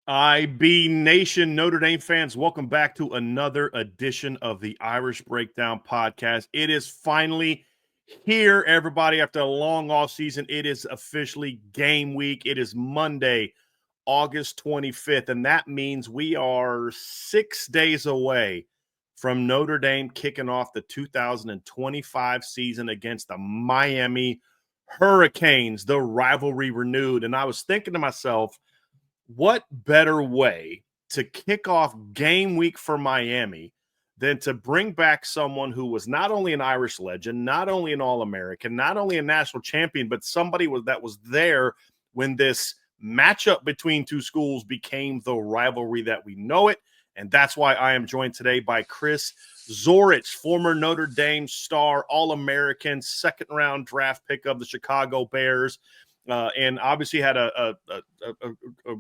IB Nation, Notre Dame fans, welcome back to another edition of the Irish Breakdown podcast. It is finally here, everybody, after a long off season. It is officially game week. It is Monday, August 25th, and that means we are 6 days away from Notre Dame kicking off the 2025 season against the Miami Hurricanes, the rivalry renewed. And I was thinking to myself, what better way to kick off game week for Miami than to bring back someone who was not only an Irish legend, not only an All-American, not only a national champion, but somebody that was there when this matchup between two schools became the rivalry that we know it. And that's why I am joined today by Chris Zorich, former Notre Dame star, All-American, second-round draft pick of the Chicago Bears. And obviously had a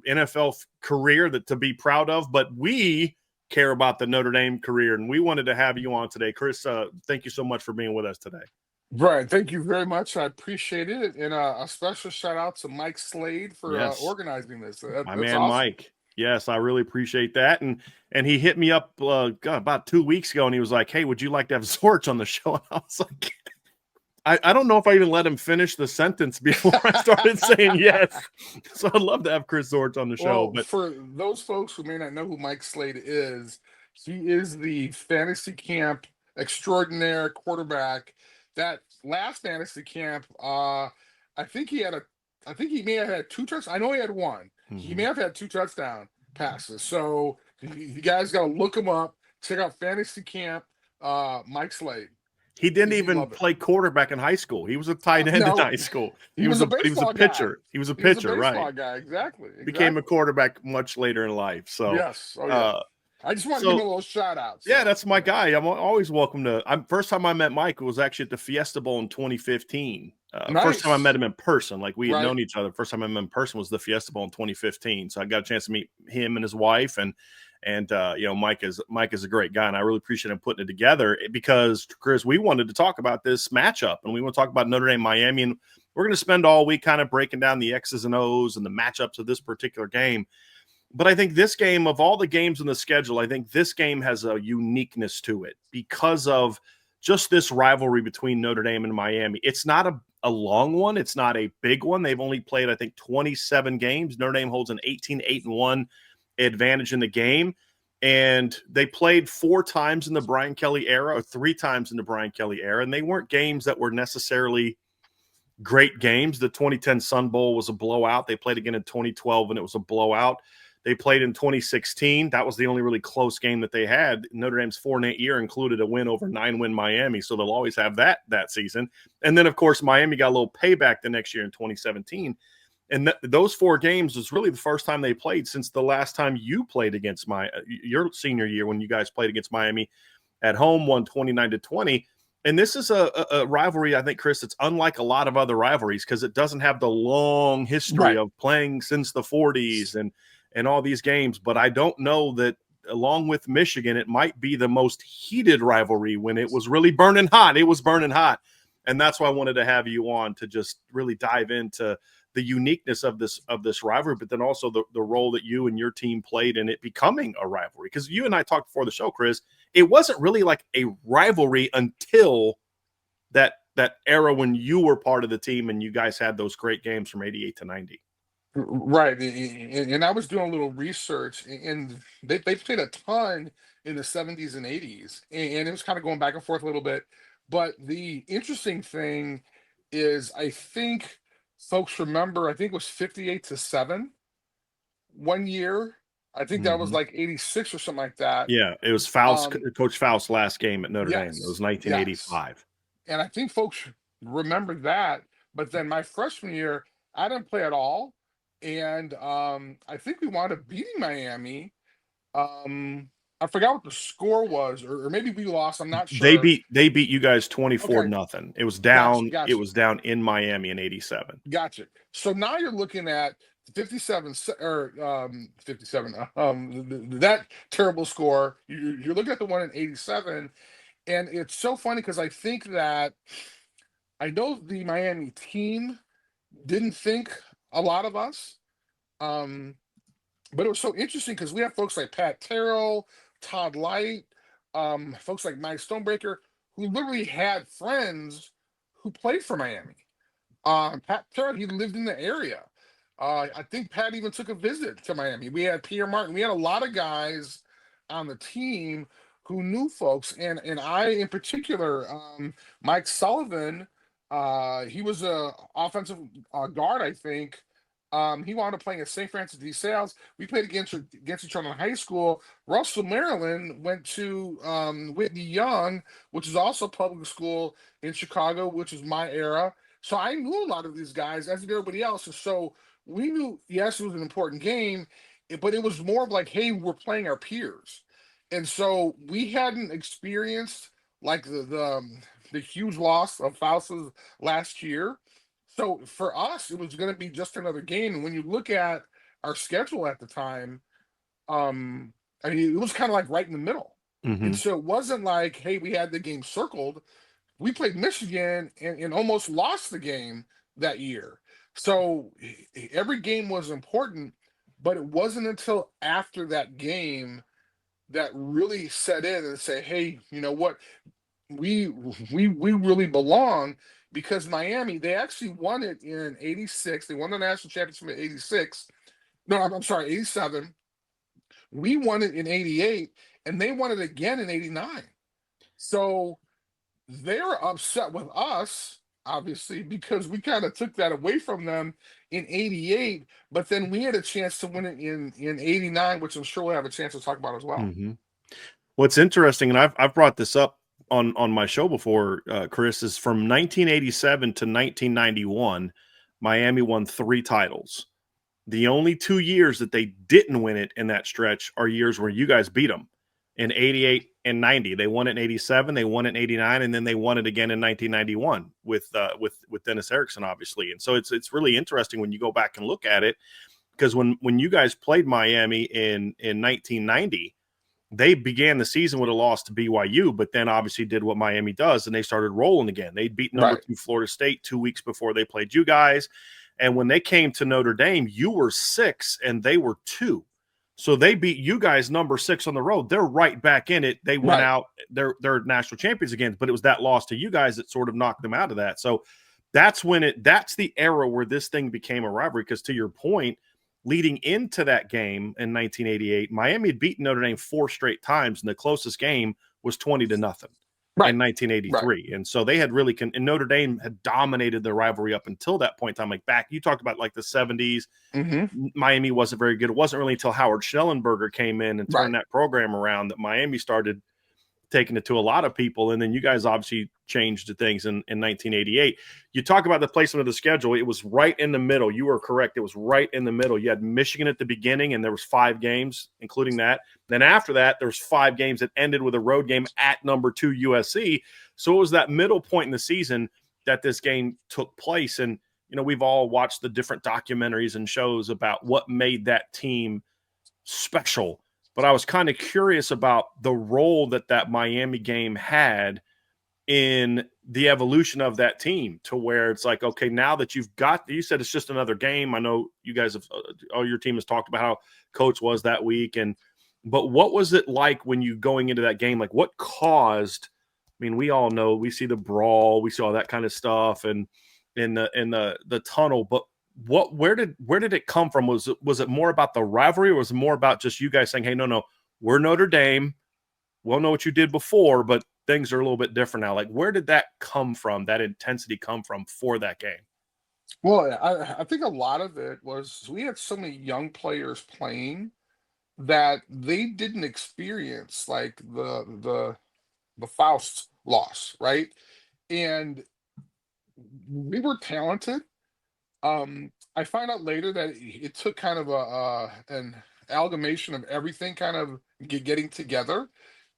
NFL career to be proud of, but we care about the Notre Dame career, and we wanted to have you on today. Chris, thank you so much for being with us today. Brian, thank you very much. I appreciate it. And a special shout out to Mike Slade for organizing this. My That's man, awesome. Mike. Yes, I really appreciate that. And he hit me up about 2 weeks ago, and he was like, hey, would you like to have Zorich on the show? And I was like, I don't know if I even let him finish the sentence before I started saying yes. So I'd love to have Chris Zorich on the show. Well, But for those folks who may not know who Mike Slade is, he is the fantasy camp extraordinaire quarterback. That last fantasy camp, I think he may have had two touchdowns. I know he had one. He may have had two touchdown passes. So you guys got to look him up. Check out fantasy camp, Mike Slade. He didn't even play quarterback in high school. He was a tight end in high school. He was a pitcher. He was a pitcher, right? Baseball guy, exactly. Became a quarterback much later in life. So yes, I just want to give him a little shout out. So. Yeah, that's my guy. I'm always welcome to. First time I met Mike was actually at the Fiesta Bowl in 2015. Nice. First time I met him in person, like we had known each other. First time I met him in person was the Fiesta Bowl in 2015. So I got a chance to meet him and his wife, and Mike is a great guy, and I really appreciate him putting it together because, Chris, we wanted to talk about this matchup, and we want to talk about Notre Dame Miami, and we're going to spend all week kind of breaking down the X's and O's and the matchups of this particular game. But I think this game, of all the games in the schedule, I think this game has a uniqueness to it because of just this rivalry between Notre Dame and Miami. It's not a long one. It's not a big one. They've only played, I think, 27 games. Notre Dame holds an 18-8-1 advantage in the game. And they played 4 times in the Brian Kelly era or 3 times in the Brian Kelly era. And they weren't games that were necessarily great games. The 2010 Sun Bowl was a blowout. They played again in 2012, and it was a blowout. They played in 2016. That was the only really close game that they had. Notre Dame's 4-8 year included a win over 9-win Miami, so they'll always have that season. And then, of course, Miami got a little payback the next year in 2017. And those 4 games was really the first time they played since the last time you played against your senior year when you guys played against Miami at home, won 29-20. And this is a rivalry, I think, Chris, it's unlike a lot of other rivalries because it doesn't have the long history of playing since the 40s and all these games. But I don't know that, along with Michigan, it might be the most heated rivalry when it was really burning hot. It was burning hot. And that's why I wanted to have you on to just really dive into the uniqueness of this rivalry, but then also the role that you and your team played in it becoming a rivalry. Because you and I talked before the show, Chris, it wasn't really like a rivalry until that era when you were part of the team and you guys had those great games from 88 to 90. Right. And I was doing a little research, and they played a ton in the 70s and 80s, and it was kind of going back and forth a little bit. But the interesting thing is, I think folks remember, I think it was 58-7 one year. I think that was like 86 or something like that. Yeah, it was Coach Faust's last game at Notre Dame. It was 1985. Yes. And I think folks remember that. But then my freshman year, I didn't play at all. And I think we wound up beating Miami. I forgot what the score was, or maybe we lost. I'm not sure. They beat you guys 24-0. It was down. Gotcha. It was down in Miami in 87. Gotcha. So now you're looking at 57 or 57. That terrible score. You're looking at the one in 87, and it's so funny because I think that I know the Miami team didn't think a lot of us. But it was so interesting because we have folks like Pat Terrell, Todd Light, folks like Mike Stonebreaker, who literally had friends who played for Miami. Pat Terrell, he lived in the area. I think Pat even took a visit to Miami. We had Pierre Martin. We had a lot of guys on the team who knew folks, and I in particular, Mike Sullivan. He was a offensive guard, I think. He wound up playing at St. Francis de Sales. We played against each other in high school. Russell, Maryland went to Whitney Young, which is also public school in Chicago, which is my era. So I knew a lot of these guys, as did everybody else. And so we knew, yes, it was an important game, but it was more of like, hey, we're playing our peers. And so we hadn't experienced like the huge loss of Faustus last year. So for us, it was going to be just another game. And when you look at our schedule at the time, I mean, it was kind of like right in the middle. And Mm-hmm. so it wasn't like, hey, we had the game circled. We played Michigan and almost lost the game that year. So every game was important, but it wasn't until after that game that really set in and say, hey, you know what? We we really belong because Miami, they actually won it in 86. They won the national championship in 86. No, I'm sorry, 87. We won it in 88, and they won it again in 89. So they're upset with us, obviously, because we kind of took that away from them in 88, but then we had a chance to win it in 89, which I'm sure we'll have a chance to talk about as well. Mm-hmm. What's interesting, and I've brought this up on my show before, Chris, is from 1987 to 1991, Miami won 3 titles. The only 2 years that they didn't win it in that stretch are years where you guys beat them in 88 and 90. They won it in 87, they won it in 89, and then they won it again in 1991 with Dennis Erickson, obviously. And so it's really interesting when you go back and look at it, because when you guys played Miami in 1990, they began the season with a loss to BYU, but then obviously did what Miami does, and they started rolling again. They beat number Right. 2 Florida State 2 weeks before they played you guys. And when they came to Notre Dame, you were 6 and they were 2. So they beat you guys number 6 on the road. They're right back in it. They went Right. out, they're national champions again, but it was that loss to you guys that sort of knocked them out of that. So that's the era where this thing became a rivalry. Because to your point, leading into that game in 1988, Miami had beaten Notre Dame 4 straight times, and the closest game was 20-0 Right. in Right. 1983. And so they had really and Notre Dame had dominated the rivalry up until that point in time. Like back, you talked about like the 70s, Mm-hmm. Miami wasn't very good. It wasn't really until Howard Schnellenberger came in and Right. turned that program around that Miami started taking it to a lot of people. And then you guys obviously changed the things in 1988. You talk about the placement of the schedule. It was right in the middle. You were correct. It was right in the middle. You had Michigan at the beginning, and there was 5 games, including that. Then after that, there was 5 games that ended with a road game at number 2 USC. So it was that middle point in the season that this game took place. And, you know, we've all watched the different documentaries and shows about what made that team special, but I was kind of curious about the role that Miami game had in the evolution of that team, to where it's like, okay, now that you said it's just another game. I know you guys have, all your team has talked about how coach was that week. But what was it like when you going into that game? Like what caused, I mean, we all know, we see the brawl, we see all that kind of stuff and in the tunnel, but where did it come from? Was it more about the rivalry, or was it more about just you guys saying, hey, no, we're Notre Dame, we'll know what you did before, but things are a little bit different now? Like, where did that come from, that intensity come from for that game? Well, I think a lot of it was we had so many young players playing that they didn't experience like the Faust loss, right? And we were talented. I find out later that it took kind of an amalgamation of everything kind of getting together,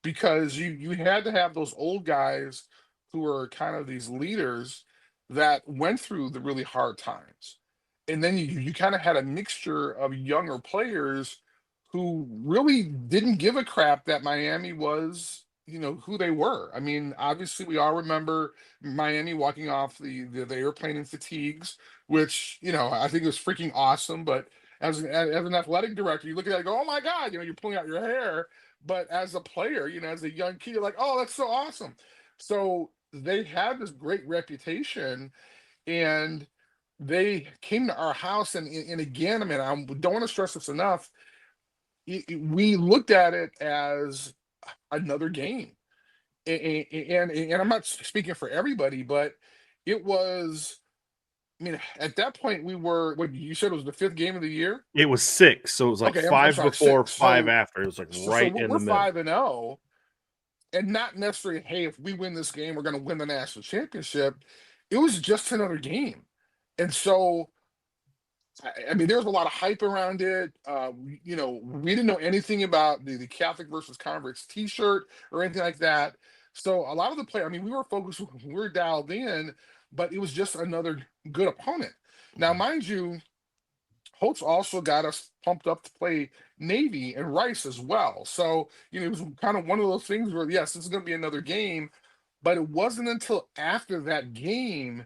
because you had to have those old guys who were kind of these leaders that went through the really hard times, and then you kind of had a mixture of younger players who really didn't give a crap that Miami was, who they were. I mean, obviously we all remember Miami walking off the airplane in fatigues, which, I think was freaking awesome. But as an athletic director, you look at it and go, oh my God, you're pulling out your hair. But as a player, as a young kid, you're like, oh, that's so awesome. So they had this great reputation, and they came to our house, and again, I mean, I don't want to stress this enough. We looked at it as another game, and I'm not speaking for everybody, but it was. I mean, at that point, we were. What you said was the fifth game of the year. It was 6, so it was like Okay, I'm 5 sorry, before, six. 5 So, after. It was like so right in we're the middle. 5-0, and not necessarily, hey, if we win this game, we're going to win the national championship. It was just another game, and so I mean, there's a lot of hype around it. We didn't know anything about the Catholic versus converts T-shirt or anything like that. So a lot of the play, I mean, we were focused, we were dialed in, but it was just another good opponent. Now, mind you, Holtz also got us pumped up to play Navy and Rice as well. So, it was kind of one of those things where, yes, this is going to be another game, but it wasn't until after that game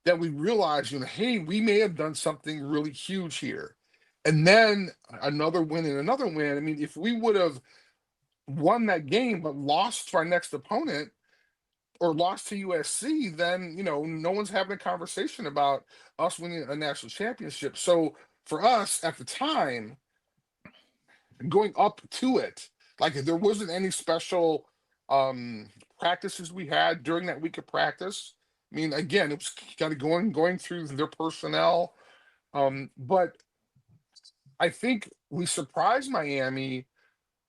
that we realized, hey, we may have done something really huge here. And then another win and another win. I mean, if we would have won that game but lost to our next opponent or lost to USC, then, no one's having a conversation about us winning a national championship. So for us at the time, going up to it, like there wasn't any special practices we had during that week of practice. I mean, again, it was kind of going through their personnel. But I think we surprised Miami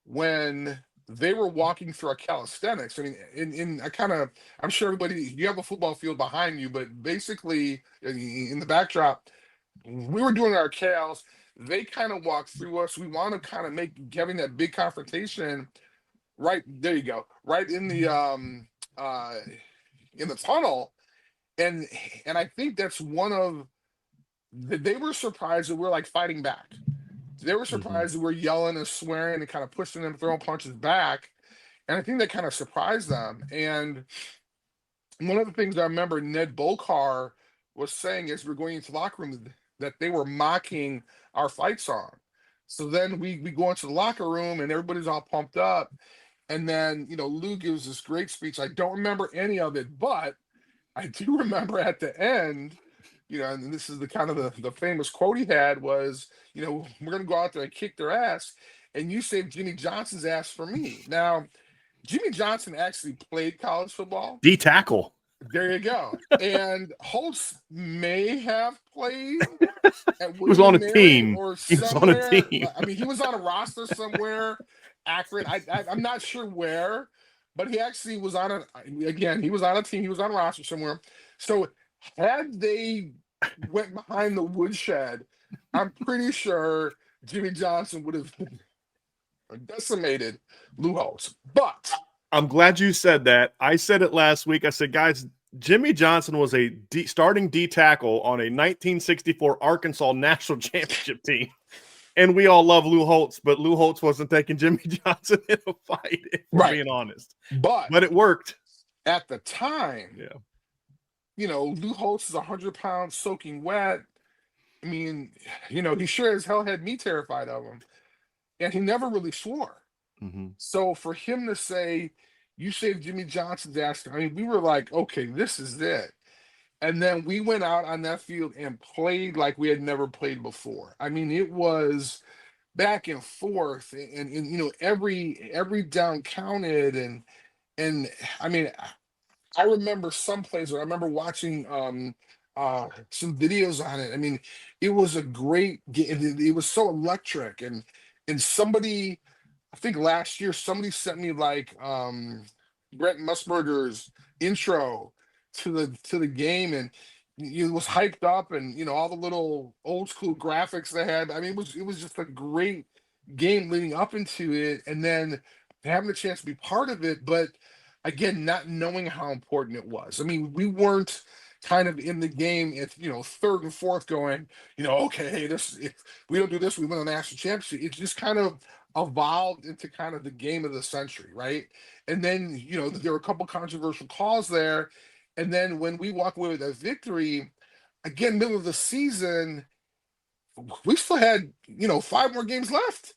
when they were walking through our calisthenics. I mean, I'm sure everybody, you have a football field behind you, but basically in the backdrop, we were doing our cals. They kind of walked through us. We want to kind of having that big confrontation right there. You go, right in the tunnel. And I think that's one of they were surprised that we're like fighting back. They were surprised that we're yelling and swearing and kind of pushing them, throwing punches back. And I think that kind of surprised them. And one of the things I remember Ned Bolkar was saying as we're going into the locker room that they were mocking our fight song. So then we go into the locker room and everybody's all pumped up. And then, Lou gives this great speech. I don't remember any of it, but I do remember at the end, and this is the kind of the famous quote he had was, we're going to go out there and kick their ass, and you saved Jimmy Johnson's ass for me. Now, Jimmy Johnson actually played college football. D tackle. There you go. And Holtz may have played at He was on a team. or he was on a team. I mean, he was on a roster somewhere. Accurate. I'm not sure where, but he actually was on he was on a team. He was on a roster somewhere. So had they went behind the woodshed, I'm pretty sure Jimmy Johnson would have decimated Lou Holtz. But I'm glad you said that. I said it last week. I said, guys, Jimmy Johnson was a starting D tackle on a 1964 Arkansas national championship team. And we all love Lou Holtz, but Lou Holtz wasn't taking Jimmy Johnson in a fight, if we're being honest. But it worked. At the time, Lou Holtz is 100 pounds soaking wet. I mean, he sure as hell had me terrified of him. And he never really swore. So for him to say, you saved Jimmy Johnson's ass, I mean, we were like, okay, this is it. And then we went out on that field and played like we had never played before. I mean, it was back and forth, and every down counted, and I mean, I remember some plays where I remember watching some videos on it. I mean, it was a great game. It was so electric, and somebody, I think last year, somebody sent me like Brent Musburger's intro to the game, and it was hyped up, and all the little old school graphics they had. I mean, it was just a great game leading up into it, and then having the chance to be part of it, but again, not knowing how important it was. I mean, we weren't kind of in the game at third and fourth going, okay, hey, this if we don't do this, we win a national championship. It just kind of evolved into kind of the game of the century, right? And then there were a couple controversial calls there, and then when we walk away with that victory, again, middle of the season, we still had 5 more games left.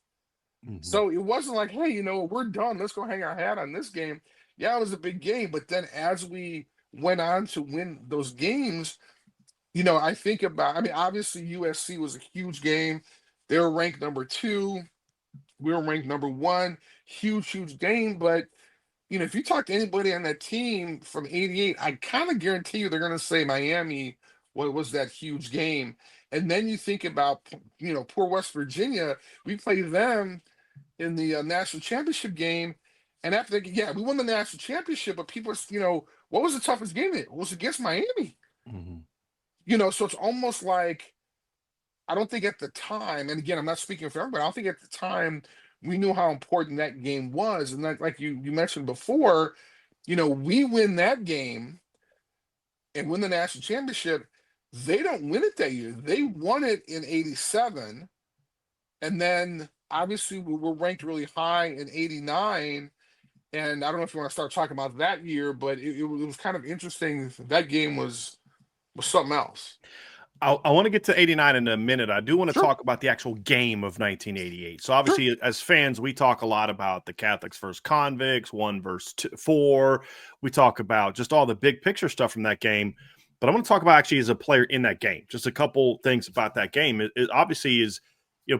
Mhm. So it wasn't like, hey, we're done. Let's go hang our hat on this game. Yeah, it was a big game, but then as we went on to win those games, I think about. I mean, obviously USC was a huge game. They were ranked number 2. We were ranked number 1. Huge, huge game. But if you talk to anybody on that team from '88, I kind of guarantee you they're going to say Miami was that huge game. And then you think about, poor West Virginia. We played them in the national championship game, and after yeah, we won the national championship. But people, what was the toughest game? It was against Miami. Mhm. So it's almost like I don't think at the time, and again, I'm not speaking for everybody. I don't think at the time we knew how important that game was, and like you mentioned before, we win that game and win the national championship. They don't win it that year. They won it in '87, and then obviously we were ranked really high in '89. And I don't know if you want to start talking about that year, but it was kind of interesting. That game was something else. I want to get to 89 in a minute. I do want to Sure, talk about the actual game of 1988. So sure. obviously, as fans, we talk a lot about the Catholics versus convicts, 1 versus 4. We talk about just all the big picture stuff from that game. But I want to talk about actually as a player in that game. Just a couple things about that game. It obviously is,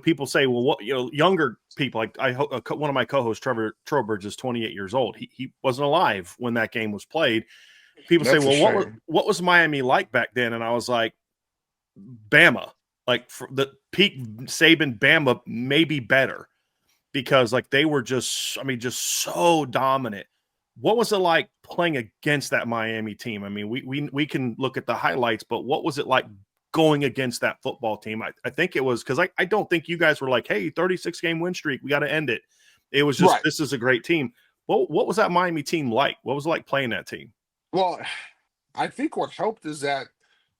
people say, well, what, younger people, like one of my co-hosts, Trevor Trowbridge, is 28 years old. He wasn't alive when that game was played. People say, That's a well, shame. what was Miami like back then? And I was like, Bama, like for the peak Saban Bama, maybe better because like they were just, I mean, just so dominant. What was it like playing against that Miami team? I mean, we can look at the highlights, but what was it like going against that football team? I think it was because I don't think you guys were like, hey, 36 game win streak, we got to end it. It was just Right. this is a great team. What was that Miami team like? What was it like playing that team? Well, I think what helped is that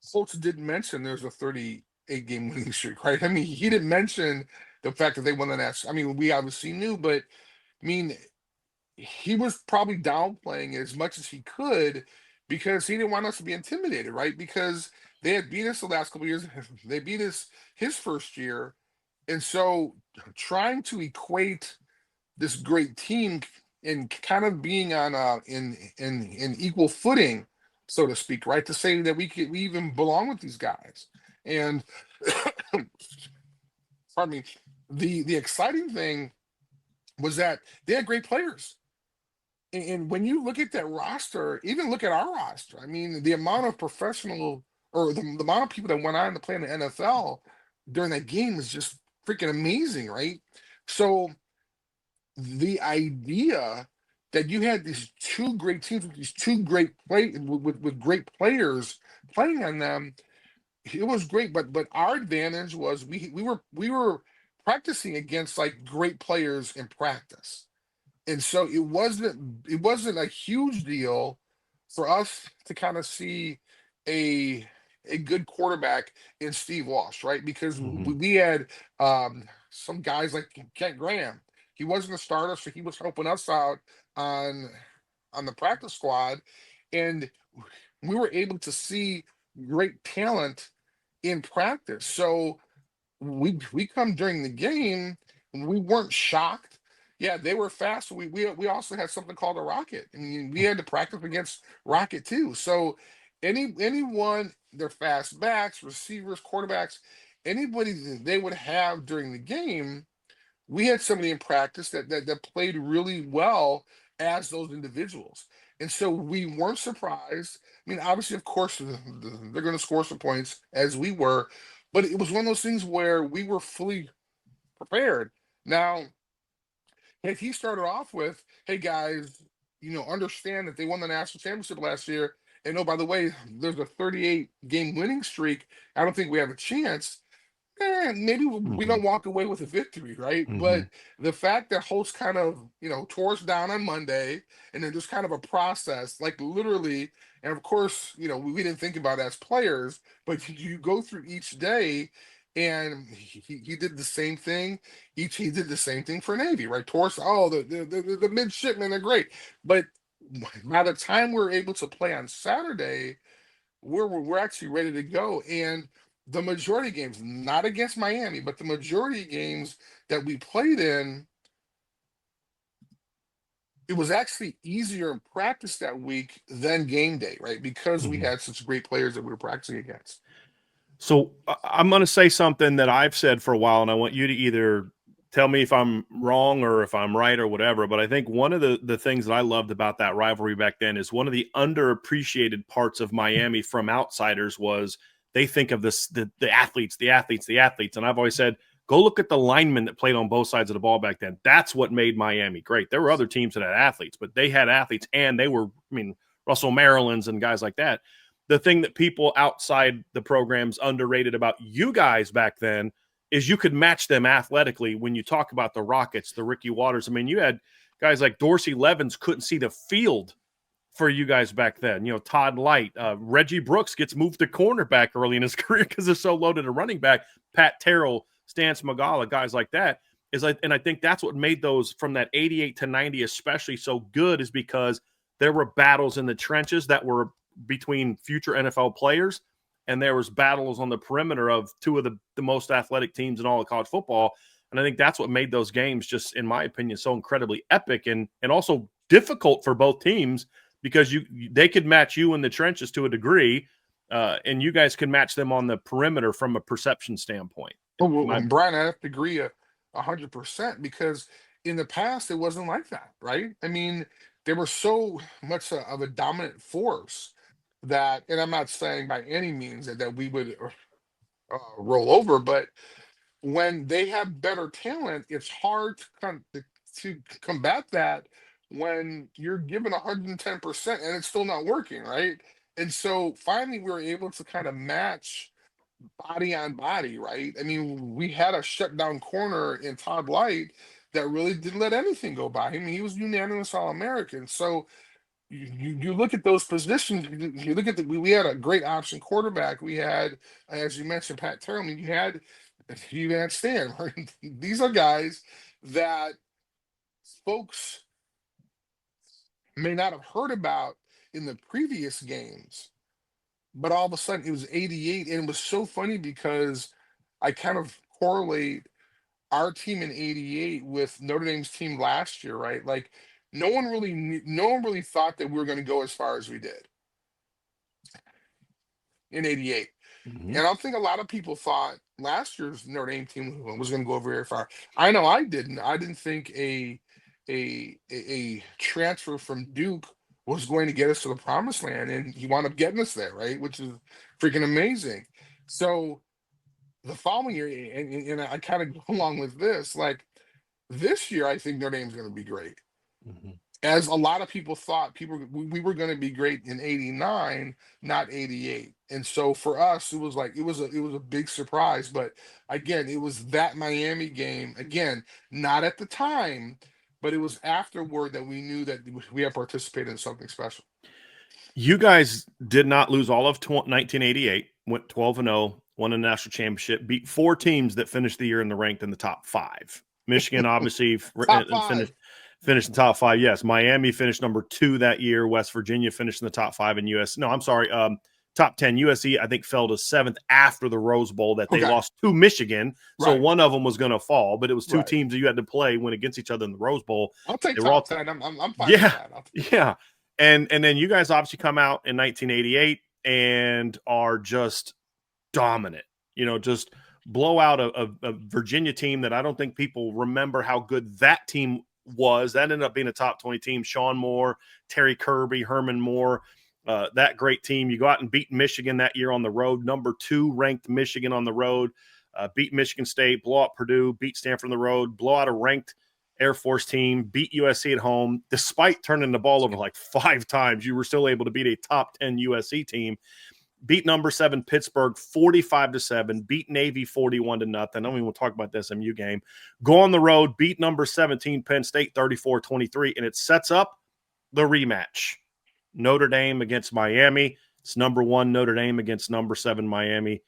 Fultz didn't mention there's a 38 game winning streak, right? I mean, he didn't mention the fact that they won the national. I mean, we obviously knew, but I mean, he was probably downplaying it as much as he could because he didn't want us to be intimidated, right? Because they had beat us the last couple of years. They beat us his first year. And so trying to equate this great team and kind of being on in equal footing, so to speak, right? To say that we even belong with these guys. And pardon me, the exciting thing was that they had great players. And when you look at that roster, even look at our roster, I mean, the amount of professional or the amount of people that went on to play in the NFL during that game is just freaking amazing, right? So the idea that you had these 2 great teams with these 2 great with great players playing on them, it was great. But our advantage was we were practicing against like great players in practice, and so it wasn't a huge deal for us to kind of see a a good quarterback in Steve Walsh, right? Because we, Mhm. we had some guys like Kent Graham. He wasn't a starter, so he was helping us out on on the practice squad, and we were able to see great talent in practice. So we come during the game, we weren't shocked. Yeah, they were fast. We also had something called a rocket. I mean, we had to practice against rocket too. So anyone, their fast backs, receivers, quarterbacks, anybody that they would have during the game, we had somebody in practice that played really well as those individuals. And so we weren't surprised. I mean, obviously, of course, they're going to score some points as we were, but it was one of those things where we were fully prepared. Now, if he started off with, "Hey guys, understand that they won the national championship last year, and oh, by the way, there's a 38 game winning streak. I don't think we have a chance." Maybe we don't Mhm. walk away with a victory, right? But Mhm. the fact that Holtz kind of, tore us down on Monday, and then just kind of a process, like literally, and of course, we didn't think about it as players, but you go through each day, and he did the same thing. He did the same thing for Navy, right? Tore us, oh, the midshipmen are great, but by the time we're able to play on Saturday, we're actually ready to go, and the majority of games, not against Miami, but the majority of games that we played in, it was actually easier in practice that week than game day, right? Because we Mhm. had such great players that we were practicing against. So I'm going to say something that I've said for a while, and I want you to either tell me if I'm wrong or if I'm right or whatever. But I think one of the things that I loved about that rivalry back then is one of the underappreciated parts of Miami from outsiders was they think of this the athletes, the athletes, the athletes. And I've always said, go look at the linemen that played on both sides of the ball back then. That's what made Miami great. There were other teams that had athletes, but they had athletes, and they were, I mean, Russell Maryland's and guys like that. The thing that people outside the programs underrated about you guys back then is you could match them athletically. When you talk about the Rockets, the Ricky Waters, I mean, you had guys like Dorsey Levens couldn't see the field for you guys back then. You know, Todd Light, Reggie Brooks gets moved to cornerback early in his career because they're so loaded at running back. Pat Terrell, Stance Magala, guys like that. And I think that's what made those from that 88 to 90 especially so good, is because there were battles in the trenches that were between future NFL players, and there was battles on the perimeter of two of the most athletic teams in all of college football. And I think that's what made those games, just in my opinion, so incredibly epic and also difficult for both teams, because they could match you in the trenches to a degree, and you guys can match them on the perimeter from a perception standpoint. Well, Brian, I have to agree 100%, because in the past it wasn't like that, right? I mean, they were so much of a dominant force that, and I'm not saying by any means that we would roll over, but when they have better talent, it's hard to combat that when you're given 110% and it's still not working, right? And so finally, we were able to kind of match body on body, right? I mean, we had a shutdown corner in Todd Light that really didn't let anything go by him. He was unanimous All American. So you look at those positions, you look at we had a great option quarterback. We had, as you mentioned, Pat Terrell. I mean, you had Stan. Right? These are guys that folks may not have heard about in the previous games, but all of a sudden it was 88, and it was so funny because I kind of correlate our team in 88 with Notre Dame's team last year, right? Like no one really thought that we were going to go as far as we did in 88. Mm-hmm. And I don't think a lot of people thought last year's Notre Dame team was going to go very far. I know I didn't. I didn't think a transfer from Duke was going to get us to the promised land, and he wound up getting us there, right? Which is freaking amazing. So the following year, and I kind of go along with this, like this year, I think Notre Dame's going to be great. Mm-hmm. As a lot of people thought, we were going to be great in 89, not 88. And so for us, it was like it was a big surprise. But again, it was that Miami game, again, not at the time, but it was afterward that we knew that we had participated in something special. You guys did not lose all of 1988, went 12-0, won a national championship, beat four teams that finished the year in the ranked in the top five. Michigan obviously Top five. finished in the top five. Yes, Miami finished number 2 that year. West Virginia finished in the top 5 in US. No, I'm sorry, top 10. USC I think fell to 7th after the Rose Bowl that they Okay. lost to Michigan. So Right. one of them was going to fall, but it was two Right. teams that you had to play went against each other in the Rose Bowl. I'll take They were all top 10. I'm fine with yeah, that. yeah. And then you guys obviously come out in 1988 and are just dominant. You know, just blow out a Virginia team that I don't think people remember how good that team was. That ended up being a top 20 team. Sean Moore, Terry Kirby, Herman Moore, that great team. You go out and beat Michigan that year on the road, number 2 ranked Michigan on the road, beat Michigan State, blow out Purdue, beat Stanford on the road, blow out a ranked Air Force team, beat USC at home. Despite turning the ball over like 5 times, you were still able to beat a top 10 USC team. Beat number 7 Pittsburgh 45-7, beat Navy 41-0. I don't even want to talk about the SMU game. Go on the road, beat number 17 Penn State 34-23, and it sets up the rematch. Notre Dame against Miami. It's number 1 Notre Dame against number 7 Miami.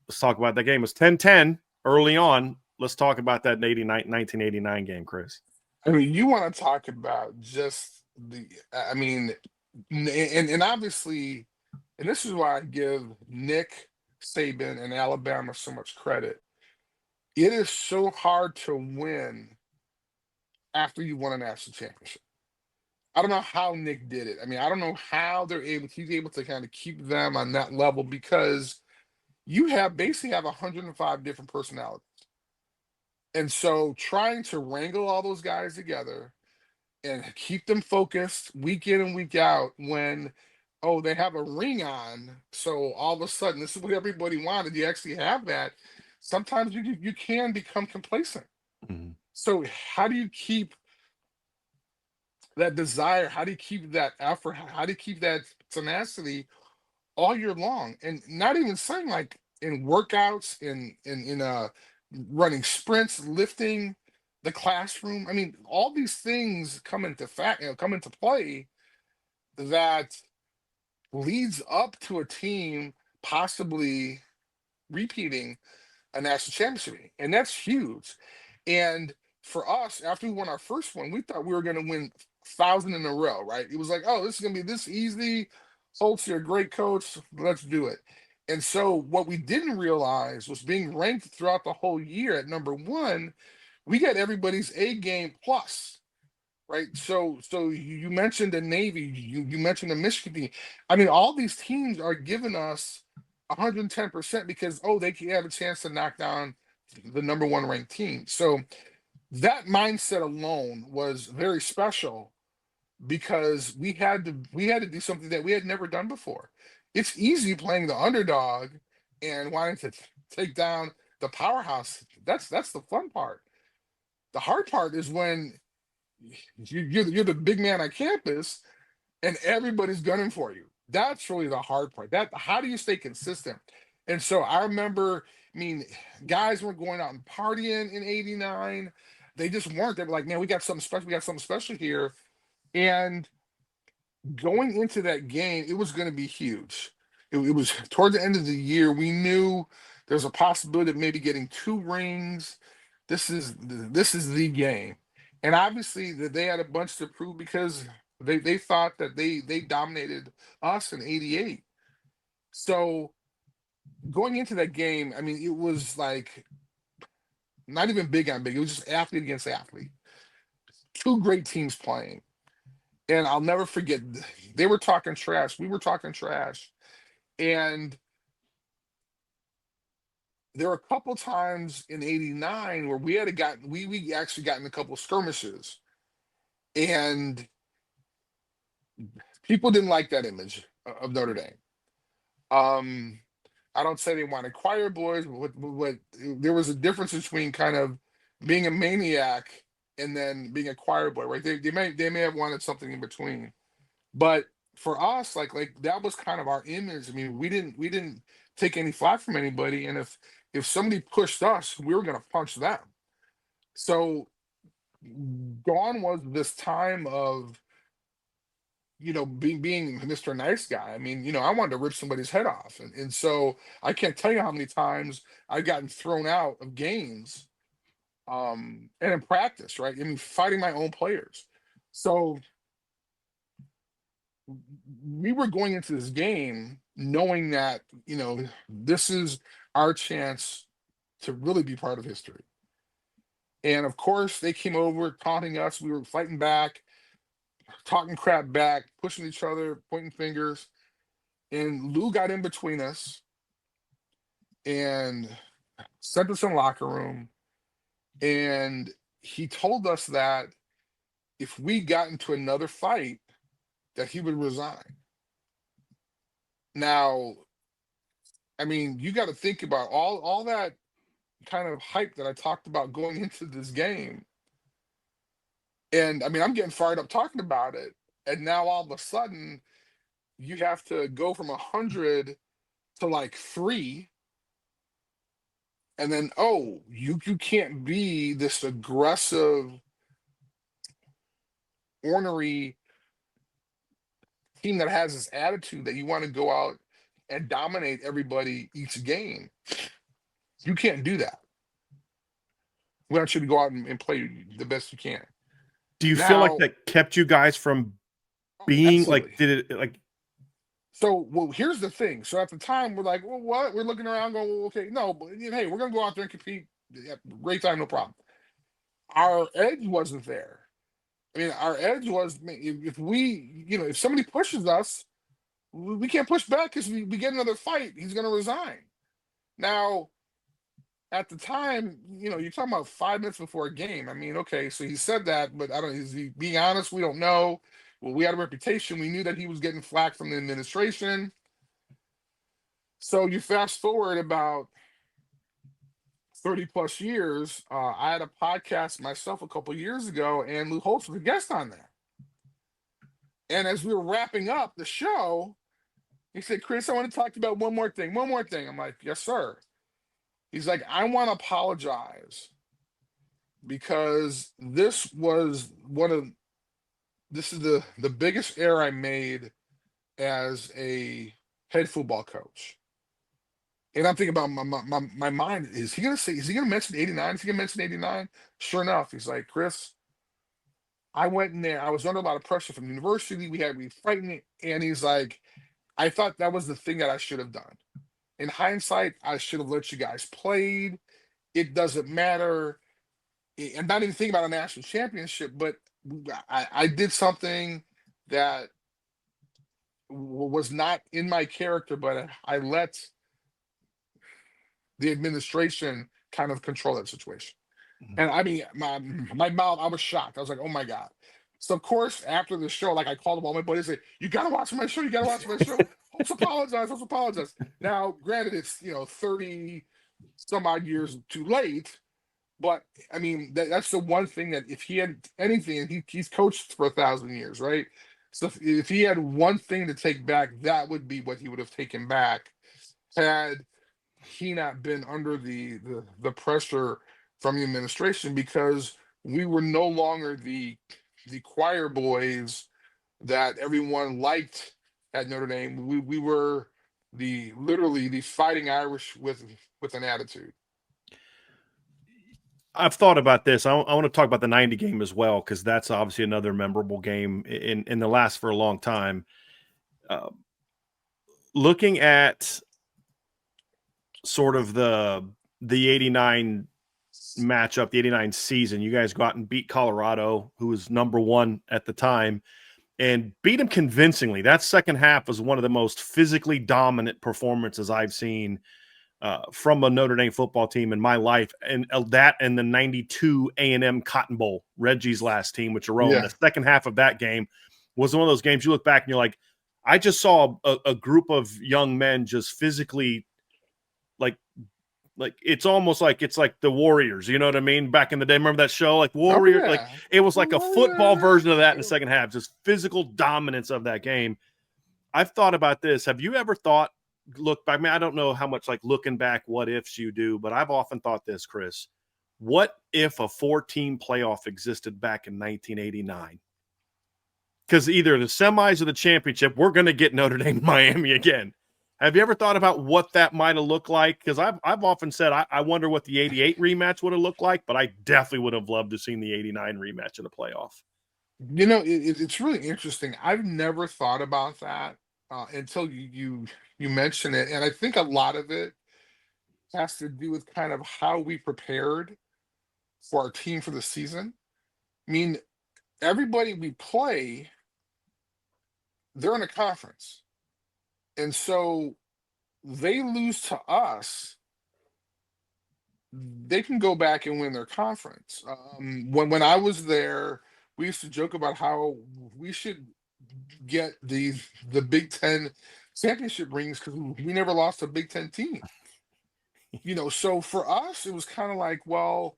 Let's talk about that game. It was 10-10 early on. Let's talk about that 1989 game, Chris. I mean, you want to talk about just I mean, and obviously, and this is why I give Nick Saban and Alabama so much credit. It is so hard to win after you won a national championship. I don't know how Nick did it. I mean, I don't know how he's able to kind of keep them on that level, because you basically have 105 different personalities. And so trying to wrangle all those guys together and keep them focused week in and week out when, oh, they have a ring on, so all of a sudden this is what everybody wanted. You actually have that. Sometimes you can become complacent. Mhm. So how do you keep that desire? How do you keep that effort? How do you keep that tenacity all year long? And not even saying like in workouts, in running sprints, lifting, the classroom. I mean, all these things come into play that leads up to a team possibly repeating a national championship, and that's huge. And for us, after we won our first one, we thought we were going to win 1,000 in a row, right? It was like, oh, this is going to be this easy. Holtz, you're a great coach. Let's do it. And so what we didn't realize was, being ranked throughout the whole year at number one, we got everybody's A game plus, right? So you mentioned the Navy, you mentioned the Michigan team. I mean, all these teams are giving us 110% because, oh, they can have a chance to knock down the number one ranked team. So that mindset alone was very special, because we had to do something that we had never done before. It's easy playing the underdog and wanting to take down the powerhouse. That's the fun part. The hard part is when you're the big man on campus and everybody's gunning for you. That's really the hard part. That How do you stay consistent? And so I remember, I mean, guys were going out and partying in '89. They just weren't. They were like, man, we got something special. We got something special here. And going into that game, it was going to be huge. It was toward the end of the year. We knew there's a possibility of maybe getting two rings. This is the game, and obviously that they had a bunch to prove, because they thought that they dominated us in '88. So going into that game, I mean, it was like not even big on big. It was just athlete against athlete. Two great teams playing. And I'll never forget, they were talking trash. We were talking trash. And there were a couple times in '89 where we actually got in a couple skirmishes. And people didn't like that image of Notre Dame. Um, I don't say they wanted choir boys, but there was a difference between kind of being a maniac and then being a choir boy, right? They may have wanted something in between. But for us, like that was kind of our image. I mean, we didn't take any flack from anybody, and if somebody pushed us, we were going to punch them. So gone was this time of, being Mr. Nice Guy. I mean, I wanted to rip somebody's head off, and so I can't tell you how many times I've gotten thrown out of games, and in practice, right? I mean, fighting my own players. So we were going into this game knowing that, this is our chance to really be part of history. And of course, they came over taunting us. We were fighting back, talking crap back, pushing each other, pointing fingers. And Lou got in between us and sent us in the locker room. And he told us that if we got into another fight, that he would resign. Now, I mean, you got to think about all that kind of hype that I talked about going into this game. And I mean, I'm getting fired up talking about it. And now all of a sudden, you have to go from 100 to like 3. And then, oh, you can't be this aggressive, ornery team that has this attitude that you want to go out and dominate everybody each game. You can't do that. We want you to go out and play the best you can. Do you feel like that kept you guys from being Absolutely. like, did it like So, well, here's the thing. So at the time, we're like, well, what? We're looking around, going, well, okay, no, but hey, we're gonna go out there and compete. Yeah, great time, no problem. Our edge wasn't there. I mean, our edge was if we, if somebody pushes us, we can't push back because we get another fight, he's gonna resign. Now, at the time, you're talking about 5 minutes before a game. I mean, okay, so he said that, but I don't. Is he being honest? We don't know. Well, we had a reputation. We knew that he was getting flack from the administration. So you fast forward about 30 plus years. I had a podcast myself a couple years ago, and Lou Holtz was a guest on there. And as we were wrapping up the show, he said, "Chris, I want to talk to you about one more thing. One more thing." I'm like, "Yes, sir." He's like, "I want to apologize because this is the biggest error I made as a head football coach." And I'm thinking about my mind, is he gonna mention 89? Is he gonna mention 89? Sure enough, he's like, "Chris, I went in there, I was under a lot of pressure from the university, we had to be fighting," and he's like, "I thought that was the thing that I should have done. In hindsight, I should have let you guys play. It doesn't matter. I'm not even thinking about a national championship, but I did something that was not in my character, but I let the administration kind of control that situation." And I mean, my mouth, I was shocked. I was like, "Oh my God." So of course, after the show, like I called all my buddies, like, "You gotta watch my show, you gotta watch my show. Let's apologize, let's apologize." Now, granted, it's 30 some odd years too late, but I mean, that's the one thing that if he had anything, and he's coached for 1,000 years, right? So if he had one thing to take back, that would be what he would have taken back had he not been under the pressure from the administration, because we were no longer the choir boys that everyone liked at Notre Dame. We were literally the fighting Irish with an attitude. I've thought about this. I want to talk about the 90 game as well, because that's obviously another memorable game in the last for a long time. Uh, Looking at sort of the 89 matchup, the 89 season, you guys go out and beat Colorado, who was number one at the time, and beat them convincingly. That second half was one of the most physically dominant performances I've seen from a Notre Dame football team in my life. And that and the 92 A&M Cotton Bowl, Reggie's last team with Jerome. Yeah. The second half of that game was one of those games you look back and you're like, I just saw a group of young men just physically like it's almost like it's like the Warriors, you know what I mean? Back in the day, remember that show, like Oh Warrior, like yeah. it was like a football Warriors. version of that in the second half, just physical dominance of that game. I've thought about this. Have you ever thought, look back? I mean, I don't know how much like looking back, what ifs you do, but I've often thought this, Chris. What if a 4-team playoff existed back in 1989? Because either the semis or the championship, we're going to get Notre Dame Miami again. Have you ever thought about what that might have looked like? Because I've often said I wonder what the 88 rematch would have looked like, but I definitely would have loved to have seen the 89 rematch in the playoff. It's really interesting. I've never thought about that until you mention it, and I think a lot of it has to do with kind of how we prepared for our team for the season. I mean, everybody we play, they're in a conference, and so they lose to us, they can go back and win their conference. When I was there, we used to joke about how we should get the Big Ten championship rings because we never lost a Big Ten team. So for us, it was kind of like, well,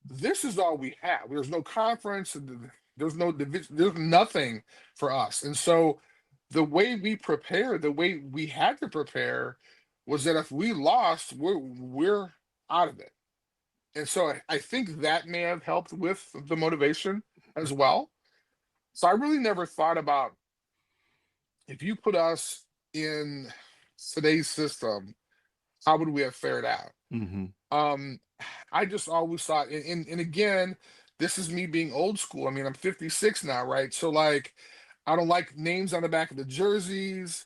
this is all we have. There's no conference, and there's no division, there's nothing for us. And so the way we prepared, the way we had to prepare, was that if we lost, we're out of it. And so I think that may have helped with the motivation as well. So I really never thought about, if you put us in today's system, how would we have fared out? Mm-hmm. I just always thought, and again, this is me being old school. I mean, I'm 56 now, right? So like, I don't like names on the back of the jerseys.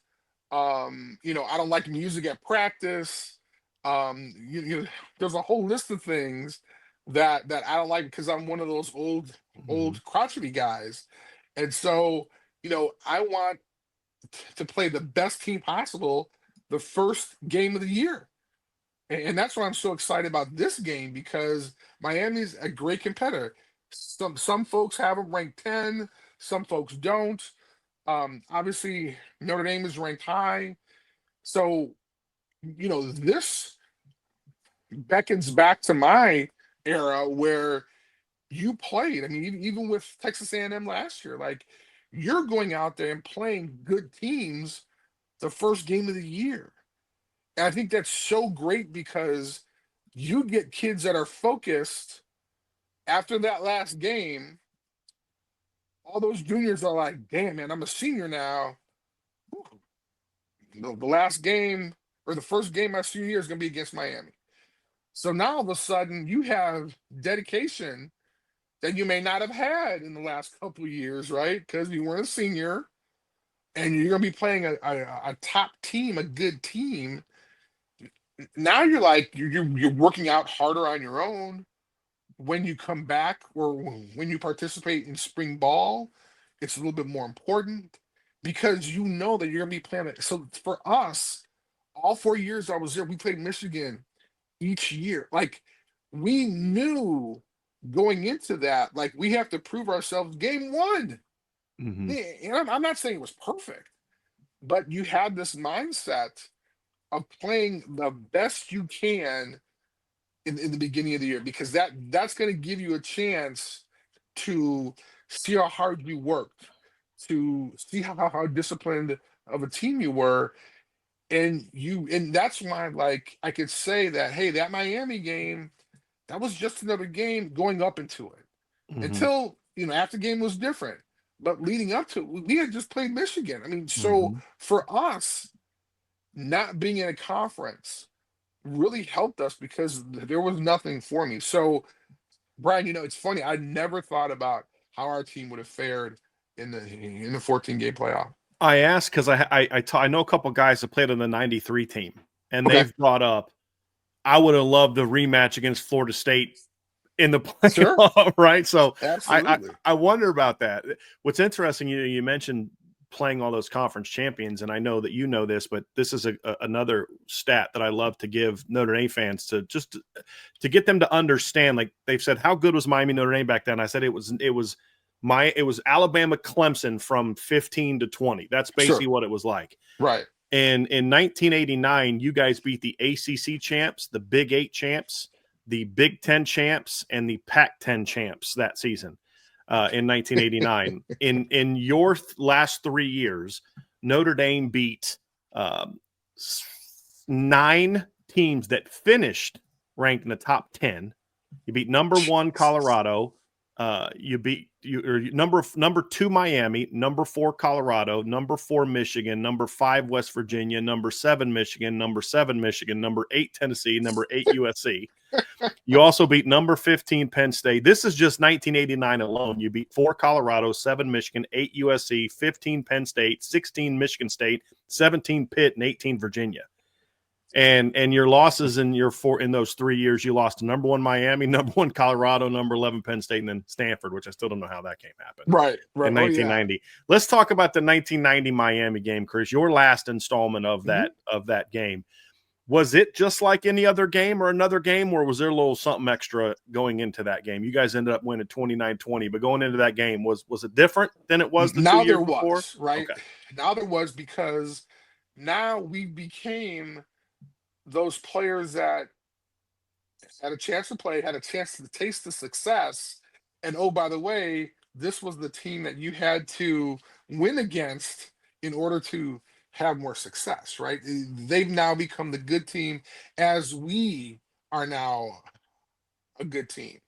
I don't like music at practice. There's a whole list of things that I don't like because I'm one of those Mhm. old crotchety guys. And so, I want to play the best team possible the first game of the year. And that's why I'm so excited about this game because Miami's a great competitor. Some folks have them ranked 10, some folks don't. Obviously, Notre Dame is ranked high. So, this beckons back to my era where you played. I mean, even with Texas A&M last year, like you're going out there and playing good teams the first game of the year. And I think that's so great because you get kids that are focused after that last game. All those juniors are like, damn, man, I'm a senior now. The last game or the first game my senior year is going to be against Miami. So now all of a sudden you have dedication that you may not have had in the last couple of years, right? Because you weren't a senior and you're going to be playing a top team, a good team. Now you're like, you're working out harder on your own. When you come back or when you participate in spring ball, it's a little bit more important because you know that you're going to be playing it. So for us, all 4 years I was there, we played Michigan each year. Like we knew going into that, like we have to prove ourselves game one. Mhm. And I'm not saying it was perfect, but you had this mindset of playing the best you can in the beginning of the year because that's going to give you a chance to see how hard you worked, to see how disciplined of a team you were, and that's why like I could say that hey, that Miami game, that was just another game going up into it Mhm. until after the game was different, but leading up to it, we had just played Michigan. I mean, so Mhm. for us not being in a conference really helped us because there was nothing for me. So, Brian, it's funny. I never thought about how our team would have fared in the 14 game playoff. I asked because I know a couple guys that played on the '93 team, and Okay, they've brought up I would have loved the rematch against Florida State in the sure, playoff, right? So absolutely, I wonder about that. What's interesting, you mentioned playing all those conference champions, and I know that you know this, but this is another stat that I love to give Notre Dame fans to get them to understand. Like they've said, how good was Miami Notre Dame back then? I said it was Alabama Clemson from 15 to 20. That's basically sure, what it was like. right, And in 1989, you guys beat the ACC champs, the Big Eight champs, the Big Ten champs, and the Pac-10 champs that season in 1989. In your last 3 years, Notre Dame beat um, 9 teams that finished ranked in the top 10. You beat number 1 Colorado. You beat number 2 Miami, number 4 Colorado, number 4 Michigan, number 5 West Virginia, number 7 Michigan, number 7 Michigan, number 8 Tennessee, number 8 USC. You also beat number 15 Penn State. This is just 1989 alone. You beat 4 Colorado, 7 Michigan, 8 USC, 15 Penn State, 16 Michigan State, 17 Pitt, and 18 Virginia. And your losses in those 3 years, you lost to number 1 Miami, number 1 Colorado, number 11 Penn State, and then Stanford, which I still don't know how that game happened right, in oh yeah. 1990. Let's talk about the 1990 Miami game, Chris. Your last installment of Mhm. that game. Was it just like any other game or another game, or was there a little something extra going into that game? You guys ended up winning 29-20, but going into that game, was it different than it was the 2 Now years there before? was, right? Okay. Now there was because now we became those players that had a chance to play, had a chance to taste the success. And oh, by the way, this was the team that you had to win against in order to have more success, right? They've now become the good team as we are now a good team.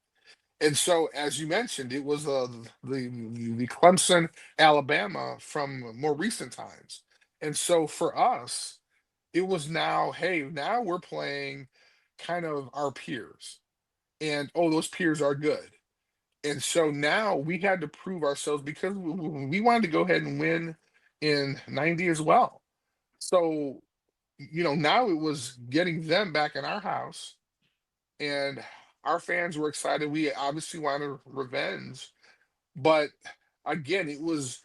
And so, as you mentioned, it was the Clemson, Alabama from more recent times. And so for us, it was now, hey, now we're playing kind of our peers and oh, those peers are good. And so now we had to prove ourselves because we wanted to go ahead and win in 90 as well. So, now it was getting them back in our house, and our fans were excited. We obviously wanted revenge, but again, it was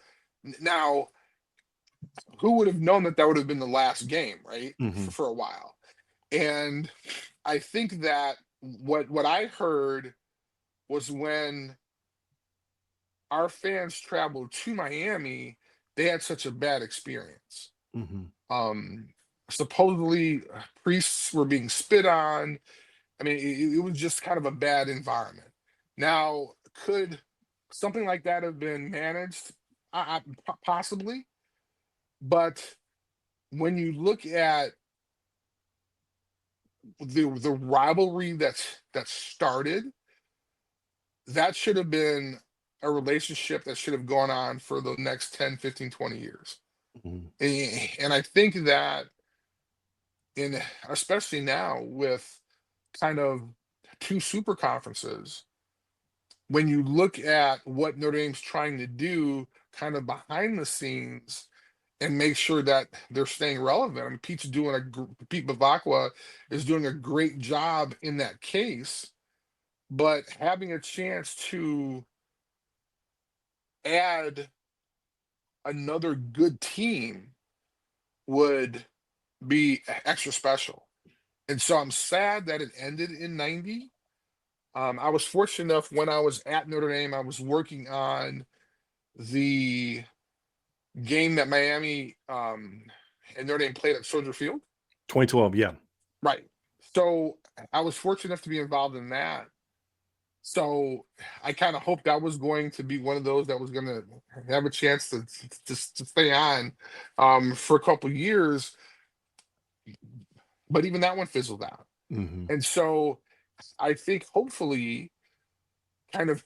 now who would have known that that would have been the last game, right? Mm-hmm. For a while. And I think that what I heard was when our fans traveled to Miami, they had such a bad experience. Mm-hmm. Um, Supposedly priests were being spit on. I mean, it was just kind of a bad environment. Now, could something like that have been managed? Possibly, but when you look at the rivalry that started, that should have been a relationship that should have gone on for the next 10, 15, 20 years. Mm-hmm. And I think that in especially now with kind of two super conferences, when you look at what Notre Dame's trying to do kind of behind the scenes and make sure that they're staying relevant. I mean, Pete Bavacqua is doing a great job in that case, but having a chance to add another good team would be extra special. And so I'm sad that it ended in 90. I was fortunate enough when I was at Notre Dame, I was working on the game that Miami and Notre Dame played at Soldier Field. 2012, yeah. Right. So I was fortunate enough to be involved in that. So I kind of hoped that was going to be one of those that was going to have a chance to stay on for a couple years, but even that one fizzled out. Mm-hmm. And so I think hopefully kind of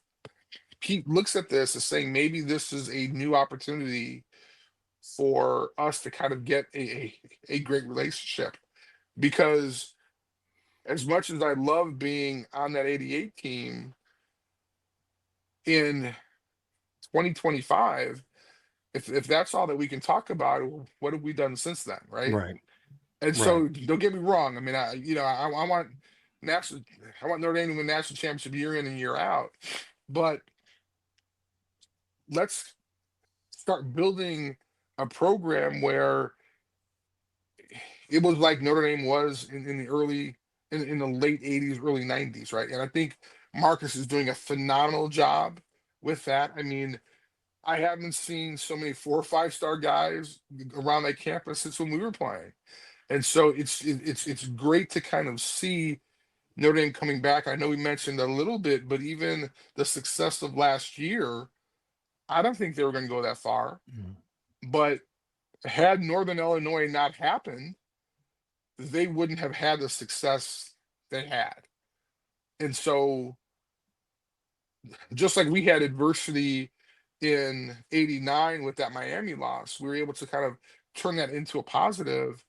Pete looks at this as saying maybe this is a new opportunity for us to kind of get a great relationship, because as much as I love being on that 88 team in 2025, if that's all that we can talk about, what have we done since then, right? Right. And Right. so don't get me wrong. I mean, I want national, I want Notre Dame to win national championship year in and year out, but let's start building a program where it was like Notre Dame was in the in the late 80s, early 90s, right? And I think Marcus is doing a phenomenal job with that. I mean, I haven't seen so many 4 or 5 star guys around that campus since when we were playing. And so it's great to kind of see Notre Dame coming back. I know we mentioned a little bit, but even the success of last year, I don't think they were going to go that far. Mm-hmm. But had Northern Illinois not happened, they wouldn't have had the success they had. And so just like we had adversity in 89 with that Miami loss, we were able to kind of turn that into a positive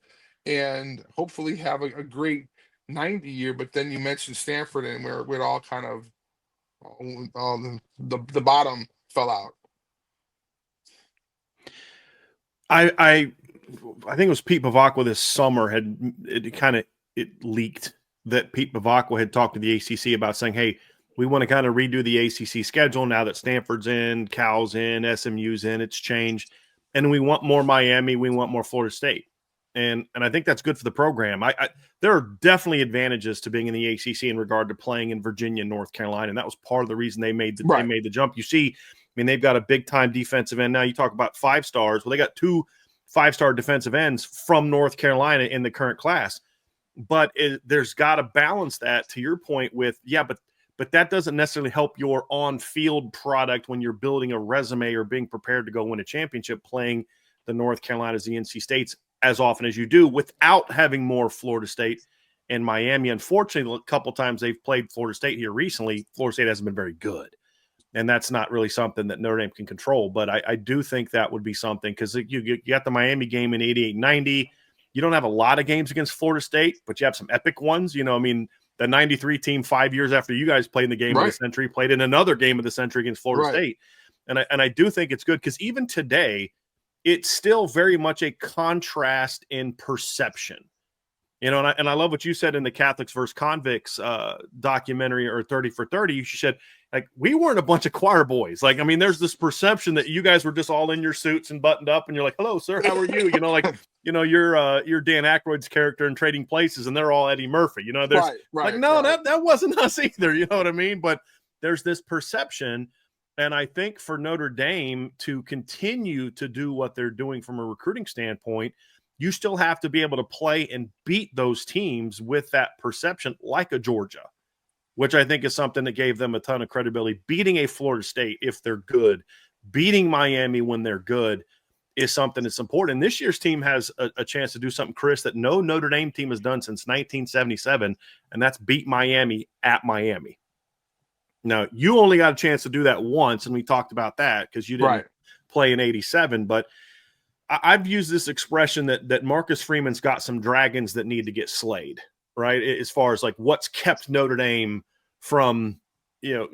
and hopefully have a great 90 year. But then you mentioned Stanford, and where it all kind of the bottom fell out. I think it was Pete Bavacqua this summer it leaked that Pete Bavacqua had talked to the ACC about saying, hey, we want to kind of redo the ACC schedule now that Stanford's in, Cal's in, SMU's in, it's changed. And we want more Miami, we want more Florida State. And I think that's good for the program. There are definitely advantages to being in the ACC in regard to playing in Virginia and North Carolina, and that was part of the reason they made the jump. You see, I mean, they've got a big-time defensive end now. You talk about 5 stars. Well, they got 2 5-star defensive ends from North Carolina in the current class. But there's got to balance that, to your point, with, but that doesn't necessarily help your on-field product when you're building a resume or being prepared to go win a championship playing the North Carolinas, the NC States as often as you do without having more Florida State and Miami. Unfortunately, a couple times they've played Florida State here recently, Florida State hasn't been very good. And that's not really something that Notre Dame can control. But I do think that would be something, because you got the Miami game in 88-90. You don't have a lot of games against Florida State, but you have some epic ones. I mean, the 93 team 5 years after you guys played in the game of the century played in another game of the century against Florida State. And I do think it's good, because even today, it's still very much a contrast in perception. You know, and I love what you said in the Catholics versus Convicts documentary, or 30 for 30. You said, like, we weren't a bunch of choir boys. Like, I mean, there's this perception that you guys were just all in your suits and buttoned up, and you're like, hello, sir, how are you? You know, like, you know, you're Dan Aykroyd's character in Trading Places, and they're all Eddie Murphy. You know, there's that wasn't us either. You know what I mean? But there's this perception. And I think for Notre Dame to continue to do what they're doing from a recruiting standpoint, you still have to be able to play and beat those teams with that perception, like a Georgia, which I think is something that gave them a ton of credibility. Beating a Florida State if they're good, beating Miami when they're good, is something that's important. And this year's team has a chance to do something, Chris, that no Notre Dame team has done since 1977, and that's beat Miami at Miami. Now, you only got a chance to do that once, and we talked about that because you didn't play in 87, but I've used this expression that Marcus Freeman's got some dragons that need to get slayed, right? As far as like what's kept Notre Dame from, you know,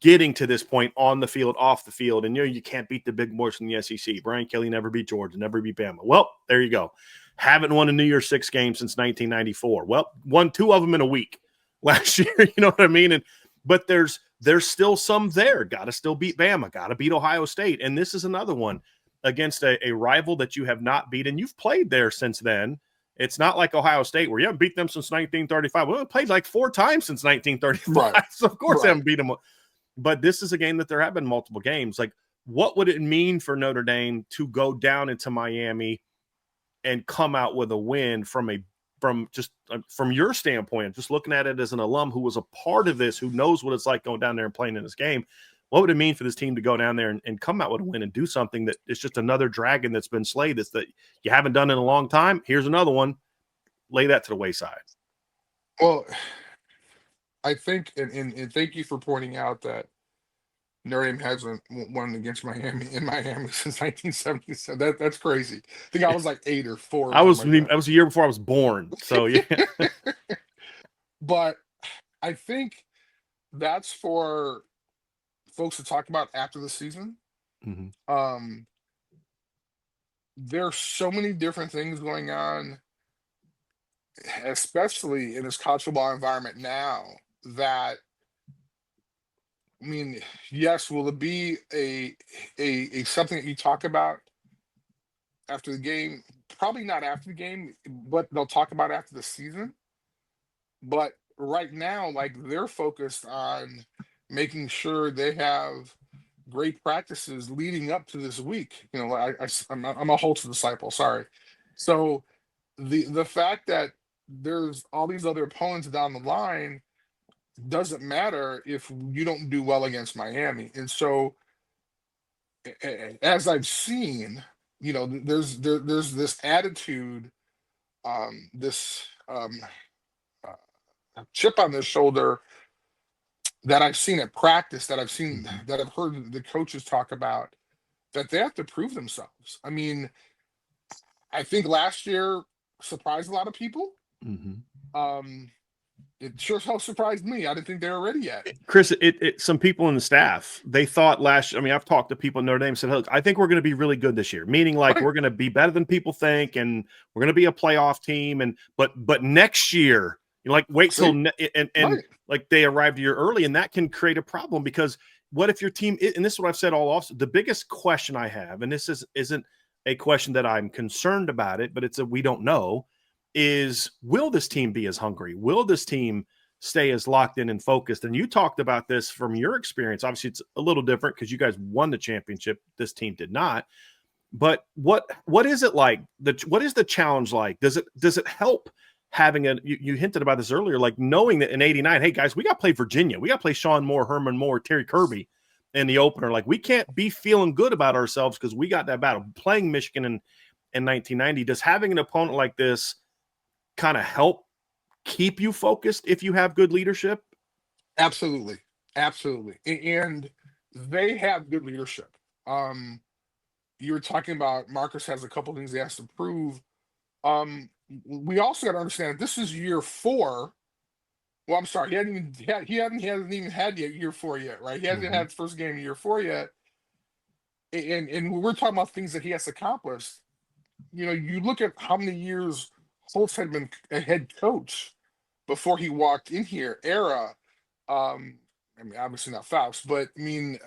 getting to this point on the field, off the field. And, you know, you can't beat the big boys from the SEC. Brian Kelly never beat Georgia, never beat Bama. Well, there you go. Haven't won a New Year's Six game since 1994. Well, won 2 of them in a week last year. You know what I mean? But there's still some there. Got to still beat Bama. Got to beat Ohio State. And this is another one against a rival that you have not beaten. You've played there since then. It's not like Ohio State where you haven't beat them since 1935. Well, we played like 4 times since 1935. Right. So, of course, they haven't beat them. But this is a game that there have been multiple games. Like, what would it mean for Notre Dame to go down into Miami and come out with a win from your standpoint, just looking at it as an alum who was a part of this, who knows what it's like going down there and playing in this game? What would it mean for this team to go down there and come out with a win and do something that is just another dragon that's been slayed, that's that you haven't done in a long time? Here's another one. Lay that to the wayside. Well, I think, and thank you for pointing out that Notre Dame hasn't won against Miami since 1977. That's crazy. I think I was like 8 or 4. I was a year before I was born. So yeah. But I think that's for folks to talk about after the season. Mm-hmm. There's so many different things going on, especially in this college football environment now, that, I mean, yes, will it be a something that you talk about after the game? Probably not after the game, but they'll talk about after the season. But right now, like, they're focused on making sure they have great practices leading up to this week. You know, I'm a Holtz disciple. Sorry. So the fact that there's all these other opponents down the line doesn't matter if you don't do well against Miami. And so, as I've seen, you know, there's this attitude, this chip on their shoulder that I've seen at practice, that I've seen, that I've heard the coaches talk about, that they have to prove themselves. I mean, I think last year surprised a lot of people. Mm-hmm. It sure hell surprised me. I didn't think they were ready yet. Chris, some people in the staff, they thought I've talked to people in Notre Dame, said, look, I think we're going to be really good this year. Meaning, like, we're going to be better than people think, and we're going to be a playoff team. And but next year, you know, like, wait till like, they arrived a year early, and that can create a problem, because what if your team, and this is what I've said all off, the biggest question I have, and this isn't a question that I'm concerned about it, but it's we don't know, is, will this team be as hungry? Will this team stay as locked in and focused? And you talked about this from your experience. Obviously, it's a little different because you guys won the championship. This team did not. But what is it like? What is the challenge like? Does it help having you hinted about this earlier, like knowing that in 89, hey, guys, we got to play Virginia. We got to play Sean Moore, Herman Moore, Terry Kirby in the opener. Like, we can't be feeling good about ourselves because we got that battle. Playing Michigan in 1990, does having an opponent like this kind of help keep you focused if you have good leadership? Absolutely. And they have good leadership. You were talking about Marcus has a couple things he has to prove. We also got to understand that this is year 4. Well, I'm sorry, he hasn't even had year 4 yet, right? He hasn't had his first game in year 4 yet. and we're talking about things that he has accomplished. You look at how many years Holtz had been a head coach before he walked in here. I mean, obviously not Faust, but I mean,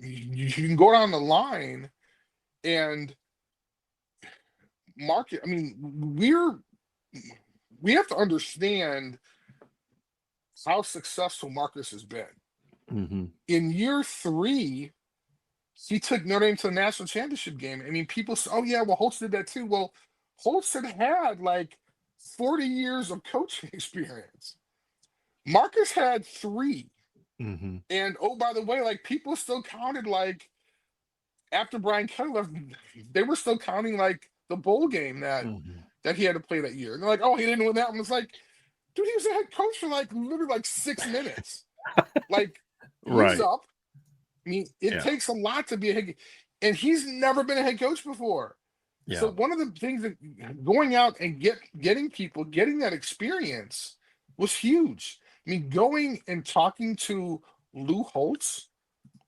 you can go down the line and market. I mean, we have to understand how successful Marcus has been. Mm-hmm. In year 3, he took Notre Dame to the national championship game. I mean, people say, "Oh yeah, well Holtz did that too." Well, Holtz had like 40 years of coaching experience. Marcus had 3. Mm-hmm. And oh, by the way, like people still counted like after Brian Kelly left, they were still counting like the bowl game that he had to play that year. And they're like, "Oh, he didn't win that one." It's like, dude, he was a head coach for like literally like 6 minutes. Like, ease Right. up. I mean, it takes a lot to be a head, and he's never been a head coach before. So Yeah. one of the things that going out and getting that experience was huge. I mean, going and talking to Lou Holtz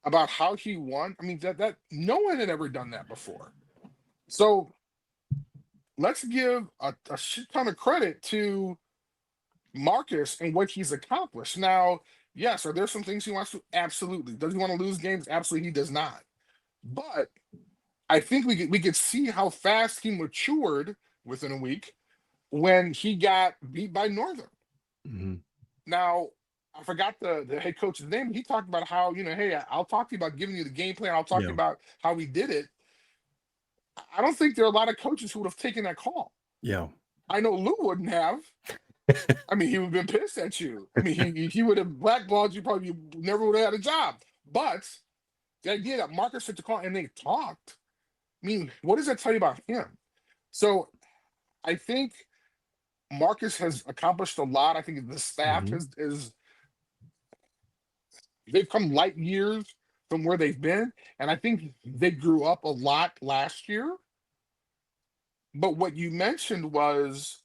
about how he won. I mean, that no one had ever done that before. So let's give a shit ton of credit to Marcus and what he's accomplished. Now, yes, are there some things he wants to? Absolutely. Does he want to lose games? Absolutely, he does not. But I think we could see how fast he matured within a week when he got beat by Northern. Mm-hmm. Now, I forgot the head coach's name. He talked about how, hey, I'll talk to you about giving you the game plan. I'll talk to you Yeah. about how we did it. I don't think there are a lot of coaches who would have taken that call. Yeah. I know Lou wouldn't have. I mean, he would have been pissed at you. I mean, he would have blackballed you, probably never would have had a job. But the idea that Marcus took the call and they talked, I mean, what does that tell you about him? So I think Marcus has accomplished a lot. I think the staff Mm-hmm. is they've come light years from where they've been, and I think they grew up a lot last year. But what you mentioned was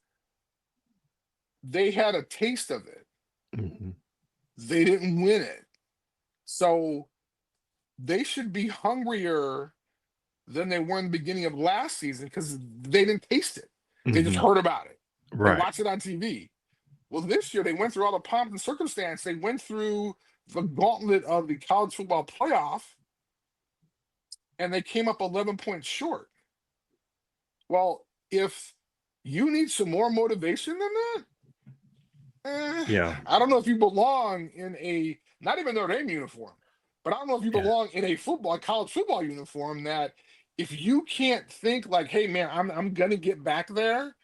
they had a taste of it. Mm-hmm. They didn't win it. So they should be hungrier than they were in the beginning of last season because they didn't taste it. They just Mm-hmm. heard about it. They Right. watched it on TV. Well, this year they went through all the pomp and circumstance. They went through the gauntlet of the college football playoff, and they came up 11 points short. Well, if you need some more motivation than that, Yeah. I don't know if you belong in not even Notre Dame uniform, but I don't know if you Yeah. belong in a college football uniform that if you can't think like, hey man, I'm gonna get back there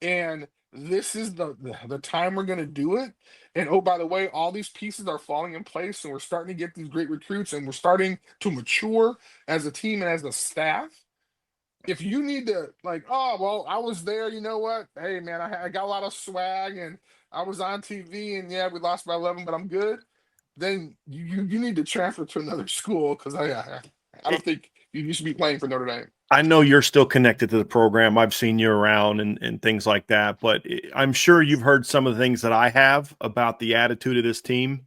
and this is the time we're gonna do it. And oh, by the way, all these pieces are falling in place and we're starting to get these great recruits and we're starting to mature as a team and as a staff. If you need to like, oh well, I was there, you know what? Hey man, I got a lot of swag and I was on TV and yeah, we lost by 11, but I'm good. Then you need to transfer to another school because I don't think you should be playing for Notre Dame. I know you're still connected to the program. I've seen you around and things like that, but I'm sure you've heard some of the things that I have about the attitude of this team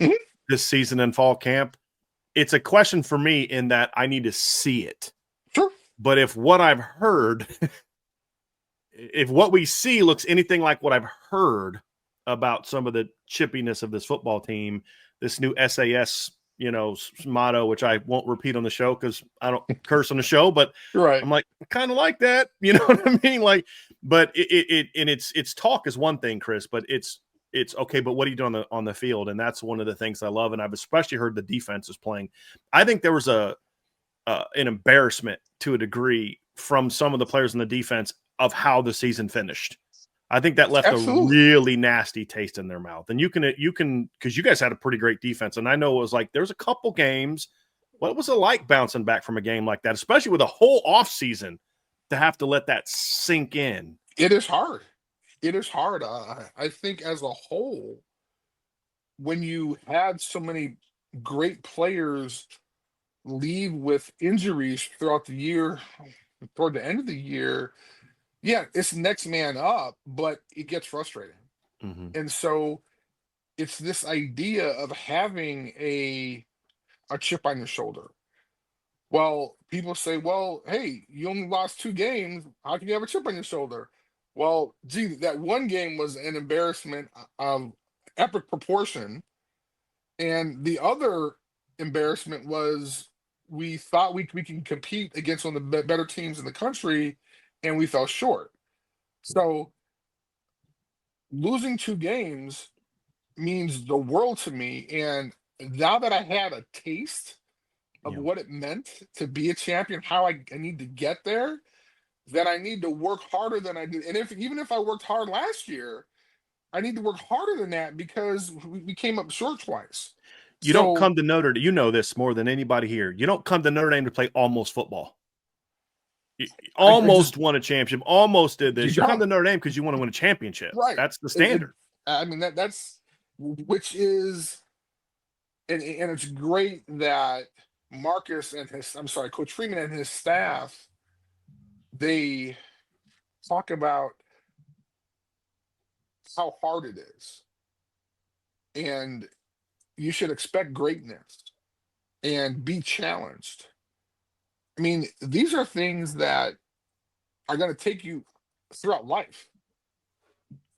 Mhm. this season in fall camp. It's a question for me in that I need to see it. Sure. But if what I've heard, if what we see looks anything like what I've heard about some of the chippiness of this football team, this new SAS, motto, which I won't repeat on the show because I don't curse on the show, but You're right. I'm like, kind of like that, you know what I mean? Like, but it's talk is one thing, Chris, but it's okay. But what are you doing on the field? And that's one of the things I love. And I've especially heard the defense is playing. I think there was an embarrassment to a degree from some of the players in the defense of how the season finished. I think that left a Absolutely. really nasty taste in their mouth. And you can, because you guys had a pretty great defense. And I know it was like, there's a couple games. What was it like bouncing back from a game like that, especially with a whole off season to have to let that sink in? It is hard. It is hard. I think as a whole, when you had so many great players leave with injuries throughout the year, toward the end of the year, yeah, it's next man up, but it gets frustrating. Mm-hmm. And so it's this idea of having a chip on your shoulder. Well, people say, well, hey, you only lost 2 games. How can you have a chip on your shoulder? Well, gee, that one game was an embarrassment of epic proportion. And the other embarrassment was we thought we can compete against one of the better teams in the country, and we fell short. So losing 2 games means the world to me. And now that I had a taste of Yeah. what it meant to be a champion, how I need to get there, then I need to work harder than I did. And even if I worked hard last year, I need to work harder than that because we came up short twice. You don't So come to Notre Dame. You know this more than anybody here. You don't come to Notre Dame to play almost football. You I just almost won a championship. Almost did you this. You come don't to Notre Dame because you want to win a championship. right. That's the It, standard. I mean that's which is and it's great that Marcus and his I'm sorry, Coach Freeman and his staff, they talk about how hard it is. And you should expect greatness and be challenged. I mean, these are things that are going to take you throughout life.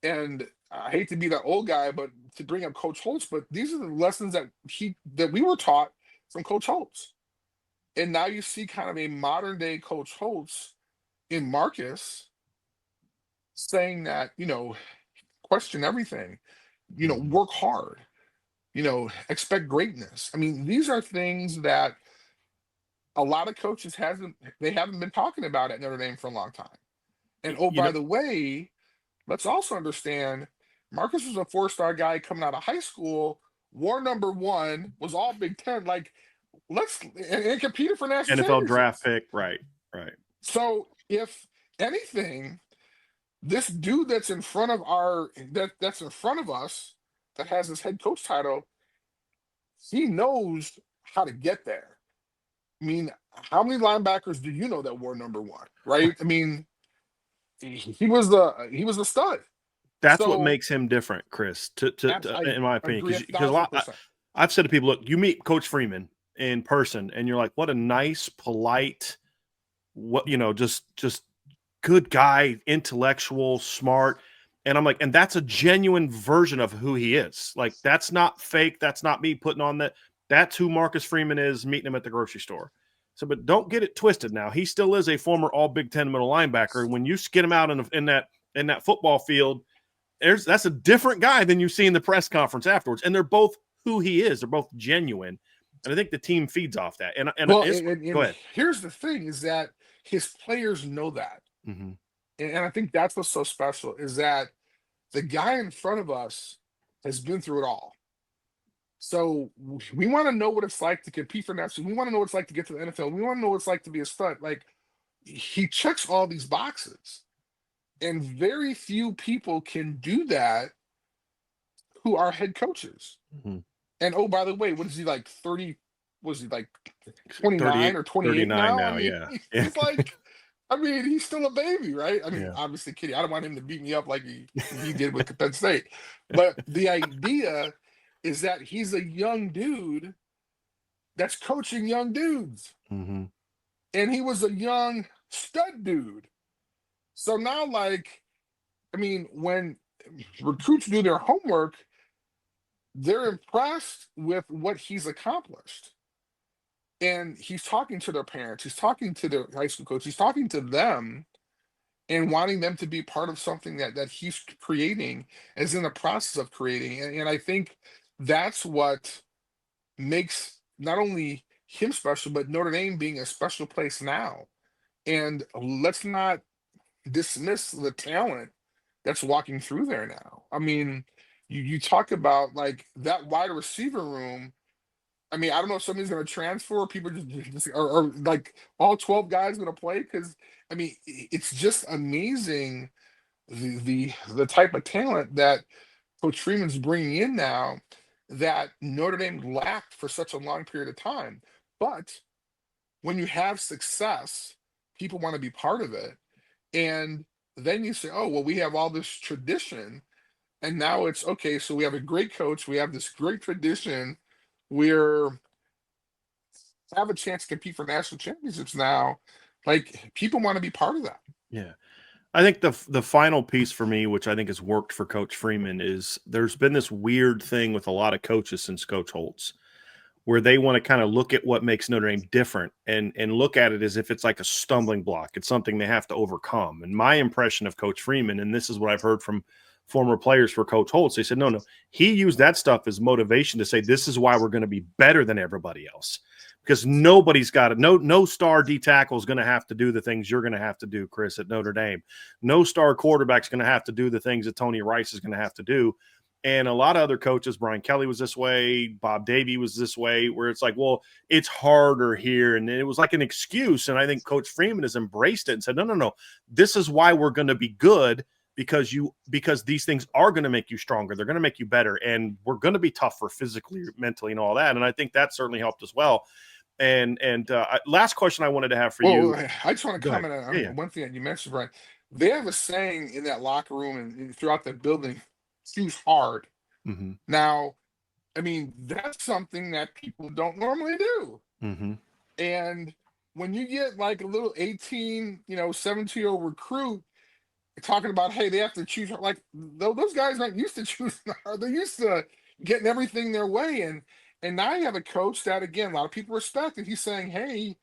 And I hate to be that old guy, but to bring up Coach Holtz, but these are the lessons that we were taught from Coach Holtz. And now you see kind of a modern day Coach Holtz in Marcus saying that, question everything, Mhm. work hard, expect greatness. I mean, these are things that a lot of coaches haven't been talking about at Notre Dame for a long time. And oh, You by know, the way, let's also understand Marcus was a 4-star guy coming out of high school, wore number 1, was all Big Ten. Like, and competed for national NFL draft championships. pick, right, right. So if anything, this dude that's in front of that's in front of us that has this head coach title, he knows how to get there. I mean, how many linebackers do you know that wore number 1? Right? I mean, he was the stud. That's what So makes him different, Chris. I In my opinion, agree a because a thousand lot, percent. I've said to people, look, you meet Coach Freeman in person, and you're like, what a nice, polite, just good guy, intellectual, smart. And I'm like, and that's a genuine version of who he is. Like, that's not fake. That's not me putting on that. That's who Marcus Freeman is, meeting him at the grocery store. So, but don't get it twisted now. He still is a former all Big Ten middle linebacker. When you get him out in that football field, that's a different guy than you see in the press conference afterwards. And they're both who he is. They're both genuine. And I think the team feeds off that. And Well, it's go and ahead. here's the thing: is that his players know that, Mm-hmm. and I think that's what's so special is that the guy in front of us has been through it all. So we want to know what it's like to compete for national. We want to know what it's like to get to the NFL. We want to know what it's like to be a stud. Like he checks all these boxes, and very few people can do that who are head coaches. Mm-hmm. And oh, by the way, what is he like 30? Was he like 29 38, or 28 39 now? I now. mean, Yeah. Yeah. he's like, I mean, he's still a baby, right? I mean, Yeah. obviously, kidding. I don't want him to beat me up like he did with Penn State. But the idea is that he's a young dude that's coaching young dudes. Mm-hmm. And he was a young stud dude. So now, like, I mean, when recruits do their homework, they're impressed with what he's accomplished. And he's talking to their parents, he's talking to their high school coach, he's talking to them and wanting them to be part of something that he's creating, is in the process of creating. And I think that's what makes not only him special, but Notre Dame being a special place now. And let's not dismiss the talent that's walking through there now. I mean, you talk about like that wide receiver room. I mean, I don't know if somebody's going to transfer, or people or like all 12 guys going to play, because I mean, it's just amazing the type of talent that Coach Freeman's bringing in now that Notre Dame lacked for such a long period of time. But when you have success, people want to be part of it, and then you say, "Oh, well, we have all this tradition." And now it's okay. So we have a great coach. We have this great tradition. We're have a chance to compete for national championships now, like people want to be part of that. Yeah. I think the final piece for me, which I think has worked for Coach Freeman, is there's been this weird thing with a lot of coaches since Coach Holtz, where they want to kind of look at what makes Notre Dame different and look at it as if it's like a stumbling block. It's something they have to overcome. And my impression of Coach Freeman, and this is what I've heard from former players for Coach Holtz, they said, no, he used that stuff as motivation to say, this is why we're going to be better than everybody else. Because nobody's got it. No star D tackle is going to have to do the things you're going to have to do, Chris, at Notre Dame. No star quarterback's going to have to do the things that Tony Rice is going to have to do. And a lot of other coaches, Brian Kelly was this way, Bob Davie was this way, where it's like, well, it's harder here. And it was like an excuse. And I think Coach Freeman has embraced it and said, no. This is why we're going to be good, because these things are going to make you stronger. They're going to make you better. And we're going to be tougher physically, mentally, and all that. And I think that certainly helped as well. And last question I wanted to have for you. I just want to comment on one thing that you mentioned, Brian. They have a saying in that locker room and throughout the building, choose hard. Mm-hmm. Now, I mean, that's something that people don't normally do. Mm-hmm. And when you get like a little 18, 17-year-old recruit talking about, hey, they have to choose, like those guys aren't used to choosing hard. They're used to getting everything their way. And now you have a coach that, again, a lot of people respect, and he's saying, hey,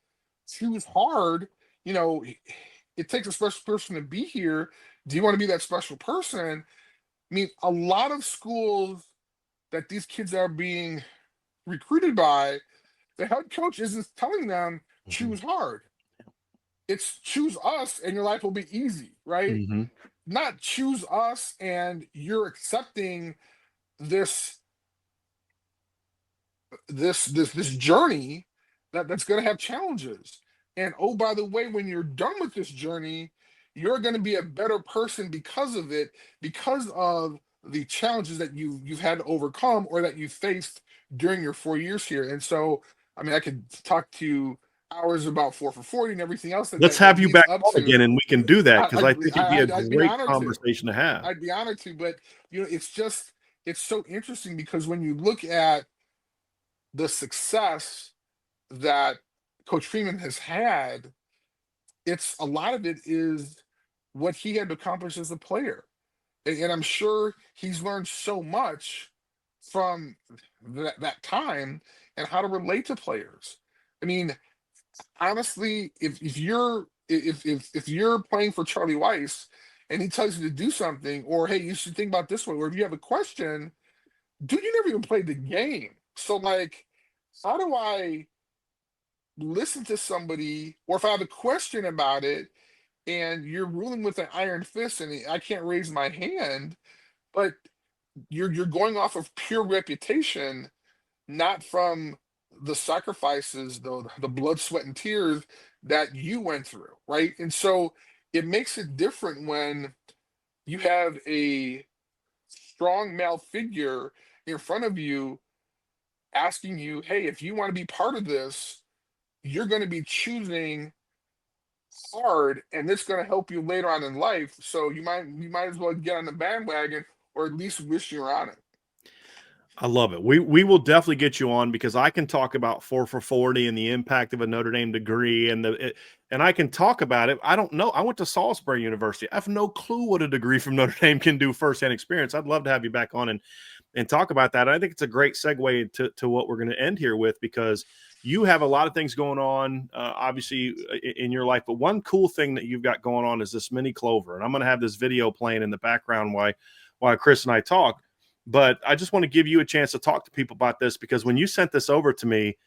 choose hard. It takes a special person to be here. Do you want to be that special person? I mean, a lot of schools that these kids are being recruited by, the head coach isn't telling them choose hard. It's choose us and your life will be easy, right? Mm-hmm. Not choose us and you're accepting this journey that's going to have challenges. And oh, by the way, when you're done with this journey, you're going to be a better person because of it, because of the challenges that you've had to overcome or that you faced during your 4 years here. And so, I mean, I could talk to you hours about 4 for 40 and everything else. Let's have you back on again, and we can do that, because I think it'd be a great conversation to have. I'd be honored to, but it's so interesting because when you look at the success that Coach Freeman has had, it's a lot of it is what he had to accomplish as a player. And I'm sure he's learned so much from that time and how to relate to players. I mean, honestly, if you're playing for Charlie Weiss and he tells you to do something, or hey, you should think about this way, or if you have a question, dude, you never even played the game. So like, how do I listen to somebody, or if I have a question about it and you're ruling with an iron fist and I can't raise my hand, but you're going off of pure reputation, not from the sacrifices, the blood, sweat, and tears that you went through, right? And so it makes it different when you have a strong male figure in front of you asking you, hey, if you want to be part of this, you're going to be choosing hard, and it's going to help you later on in life. So you might as well get on the bandwagon, or at least wish you're on it. I love it. We will definitely get you on, because I can talk about 4 for 40 and the impact of a Notre Dame degree, and I can talk about it. I don't know. I went to Salisbury University. I have no clue what a degree from Notre Dame can do firsthand experience. I'd love to have you back on and talk about that. I think it's a great segue to what we're going to end here with, because you have a lot of things going on, obviously, in your life. But one cool thing that you've got going on is this Mini Clover. And I'm going to have this video playing in the background while Chris and I talk. But I just want to give you a chance to talk to people about this, because when you sent this over to me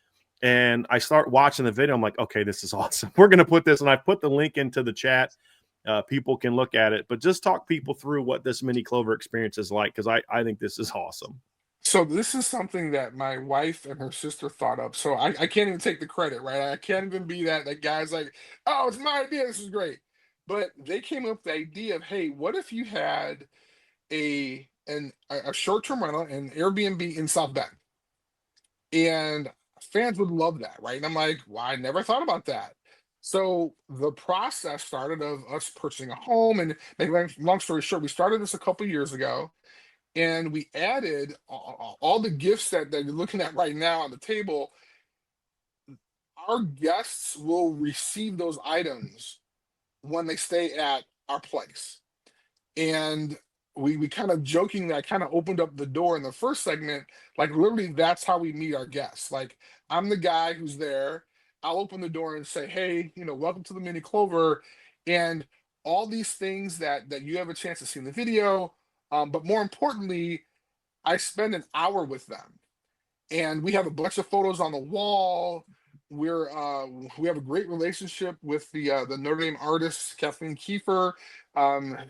and I start watching the video, I'm like, okay, this is awesome. We're going to put this, and I put the link into the chat. People can look at it, but just talk people through what this Mini Clover experience is like, because I think this is awesome. So this is something that my wife and her sister thought up. So I can't even take the credit, right? I can't even be that guy's like, oh, it's my idea. This is great. But they came up with the idea of, hey, what if you had a short-term rental, an Airbnb in South Bend, and fans would love that, right? And I'm like, well, I never thought about that. So the process started of us purchasing a home, and long story short, we started this a couple years ago, and we added all the gifts that you're looking at right now on the table. our guests will receive those items when they stay at our place. And we kind of jokingly, I kind of opened up the door in the first segment, like literally that's how we meet our guests. Like I'm the guy who's there. I'll open the door and say, hey, welcome to the Mini Clover. And all these things that you have a chance to see in the video. But more importantly, I spend an hour with them and we have a bunch of photos on the wall. We have a great relationship with the Notre Dame artist Kathleen Kiefer.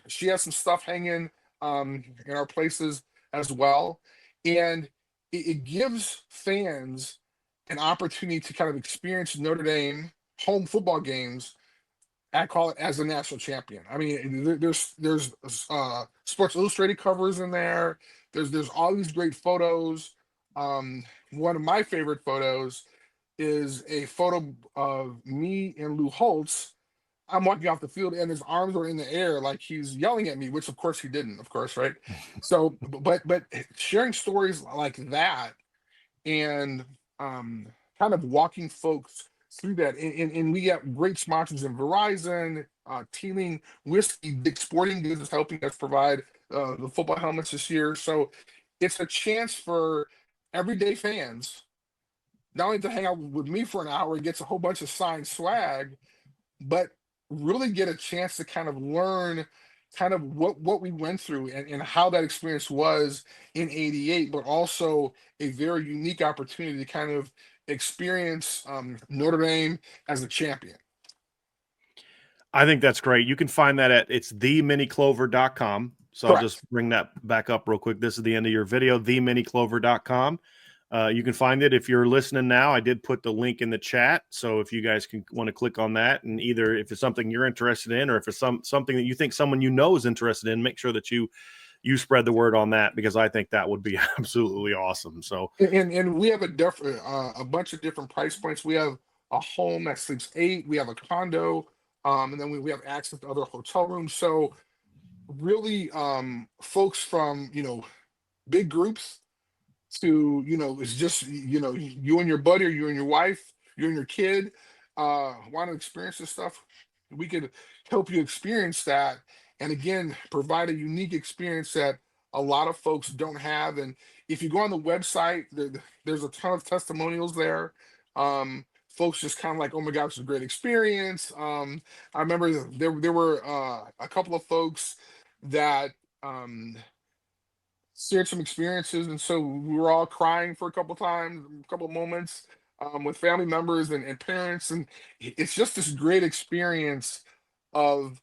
She has some stuff hanging in our places as well, and it gives fans an opportunity to kind of experience Notre Dame home football games. I call it as a national champion. I mean, there's Sports Illustrated covers in there. There's all these great photos. One of my favorite photos is a photo of me and Lou Holtz. I'm walking off the field and his arms are in the air like he's yelling at me, which of course he didn't, of course, right? So, but sharing stories like that and kind of walking folks through that, and we got great sponsors in Verizon, Teeling Whiskey, Dick Sporting Goods is helping us provide the football helmets this year. So it's a chance for everyday fans not only to hang out with me for an hour and gets a whole bunch of signed swag, but really get a chance to kind of learn kind of what we went through and how that experience was in 88, but also a very unique opportunity to kind of experience Notre Dame as a champion. I think that's great. You can find that at theminiclover.com. So Correct. I'll just bring that back up real quick. This is the end of your video, theminiclover.com. You can find it if you're listening now. I did put the link in the chat. So if you guys want to click on that, and either if it's something you're interested in or if it's something that you think someone you know is interested in, make sure that you spread the word on that, because I think that would be absolutely awesome. So and we have a bunch of different price points. We have a home that sleeps 8. We have a condo, and then we have access to other hotel rooms. So really, folks from big groups to it's just you and your buddy or you and your wife, you and your kid want to experience this stuff. We could help you experience that, and again provide a unique experience that a lot of folks don't have. And if you go on the website, there's a ton of testimonials there. Folks just kind of like, oh my gosh, it's a great experience. I remember there were a couple of folks that shared some experiences, and so we were all crying for a couple times, a couple moments with family members and parents, and it's just this great experience of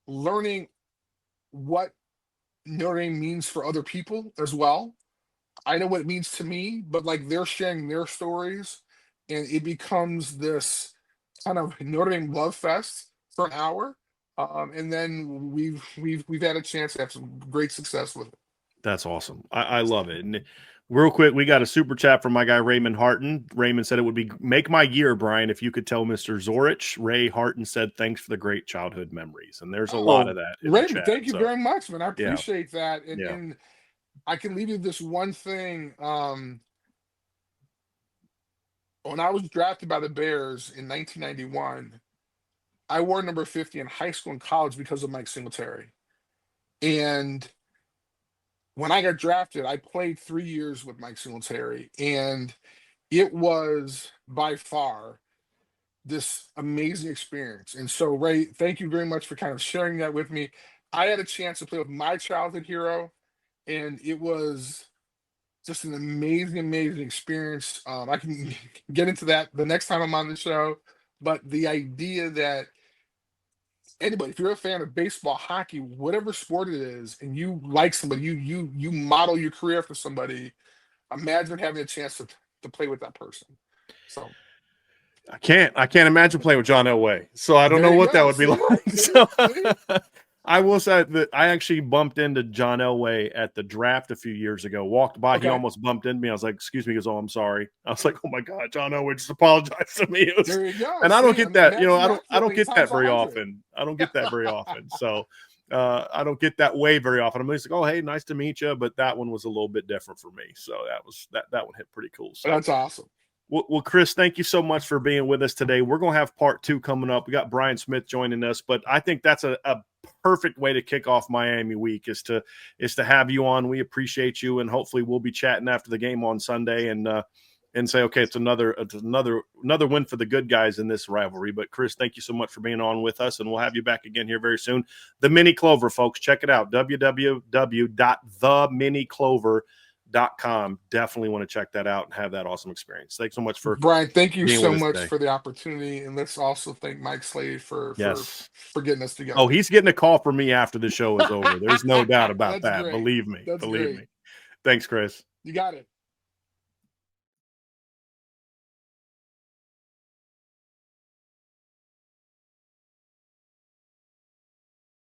learning what Notre Dame means for other people as well. I know what it means to me, but like they're sharing their stories, and it becomes this kind of Notre Dame love fest for an hour, and then we've had a chance to have some great success with it. that's awesome. I love it. And real quick, we got a super chat from my guy Raymond Harton. Raymond said it would be make my year, Brian, if you could tell Mr. Zorich. Ray Harton said thanks for the great childhood memories, and there's a lot of that in the Raymond, chat. thank you very much, man. I Yeah. appreciate that. And, Yeah. and I can leave you this one thing. When I was drafted by the Bears in 1991, I wore number 50 in high school and college because of Mike Singletary. And when I got drafted, I played 3 years with Mike Singletary, and it was by far this amazing experience. And so, Ray, thank you very much for kind of sharing that with me. I had a chance to play with my childhood hero, and it was just an amazing, amazing experience. I can get into that the next time I'm on the show, but the idea that anybody, if you're a fan of baseball, hockey, whatever sport it is, and you like somebody, you model your career after somebody, imagine having a chance to play with that person. So I can't imagine playing with John Elway. So I don't know what that would be like. So I will say that I actually bumped into John Elway at the draft a few years ago. Walked by, he almost bumped into me. I was like, "Excuse me," he goes, "Oh, I'm sorry." I was like, "Oh my God, John Elway just apologized to me." There you go. And I don't get that. I don't get that very 100. often. I don't get that very often. So I don't get that way very often. I'm just like, "Oh, hey, nice to meet you," but that one was a little bit different for me. So that one hit pretty cool. So that's awesome. Well, Chris, thank you so much for being with us today. We're going to have part 2 coming up. We got Brian Smith joining us, but I think that's a perfect way to kick off Miami week is to have you on. We appreciate you, and hopefully we'll be chatting after the game on Sunday and say, okay, it's another win for the good guys in this rivalry. But Chris, thank you so much for being on with us, and we'll have you back again here very soon. The Mini Clover, folks, check it out. www.theminiclover.com. Definitely want to check that out and have that awesome experience. Thanks so much for Brian. Thank you being so with us much today. for the opportunity, and let's also thank Mike Slade for getting us together. Oh, he's getting a call from me after the show is over. There's no doubt about that. Great. Believe me. That's Believe great. me. Thanks, Chris. You got it.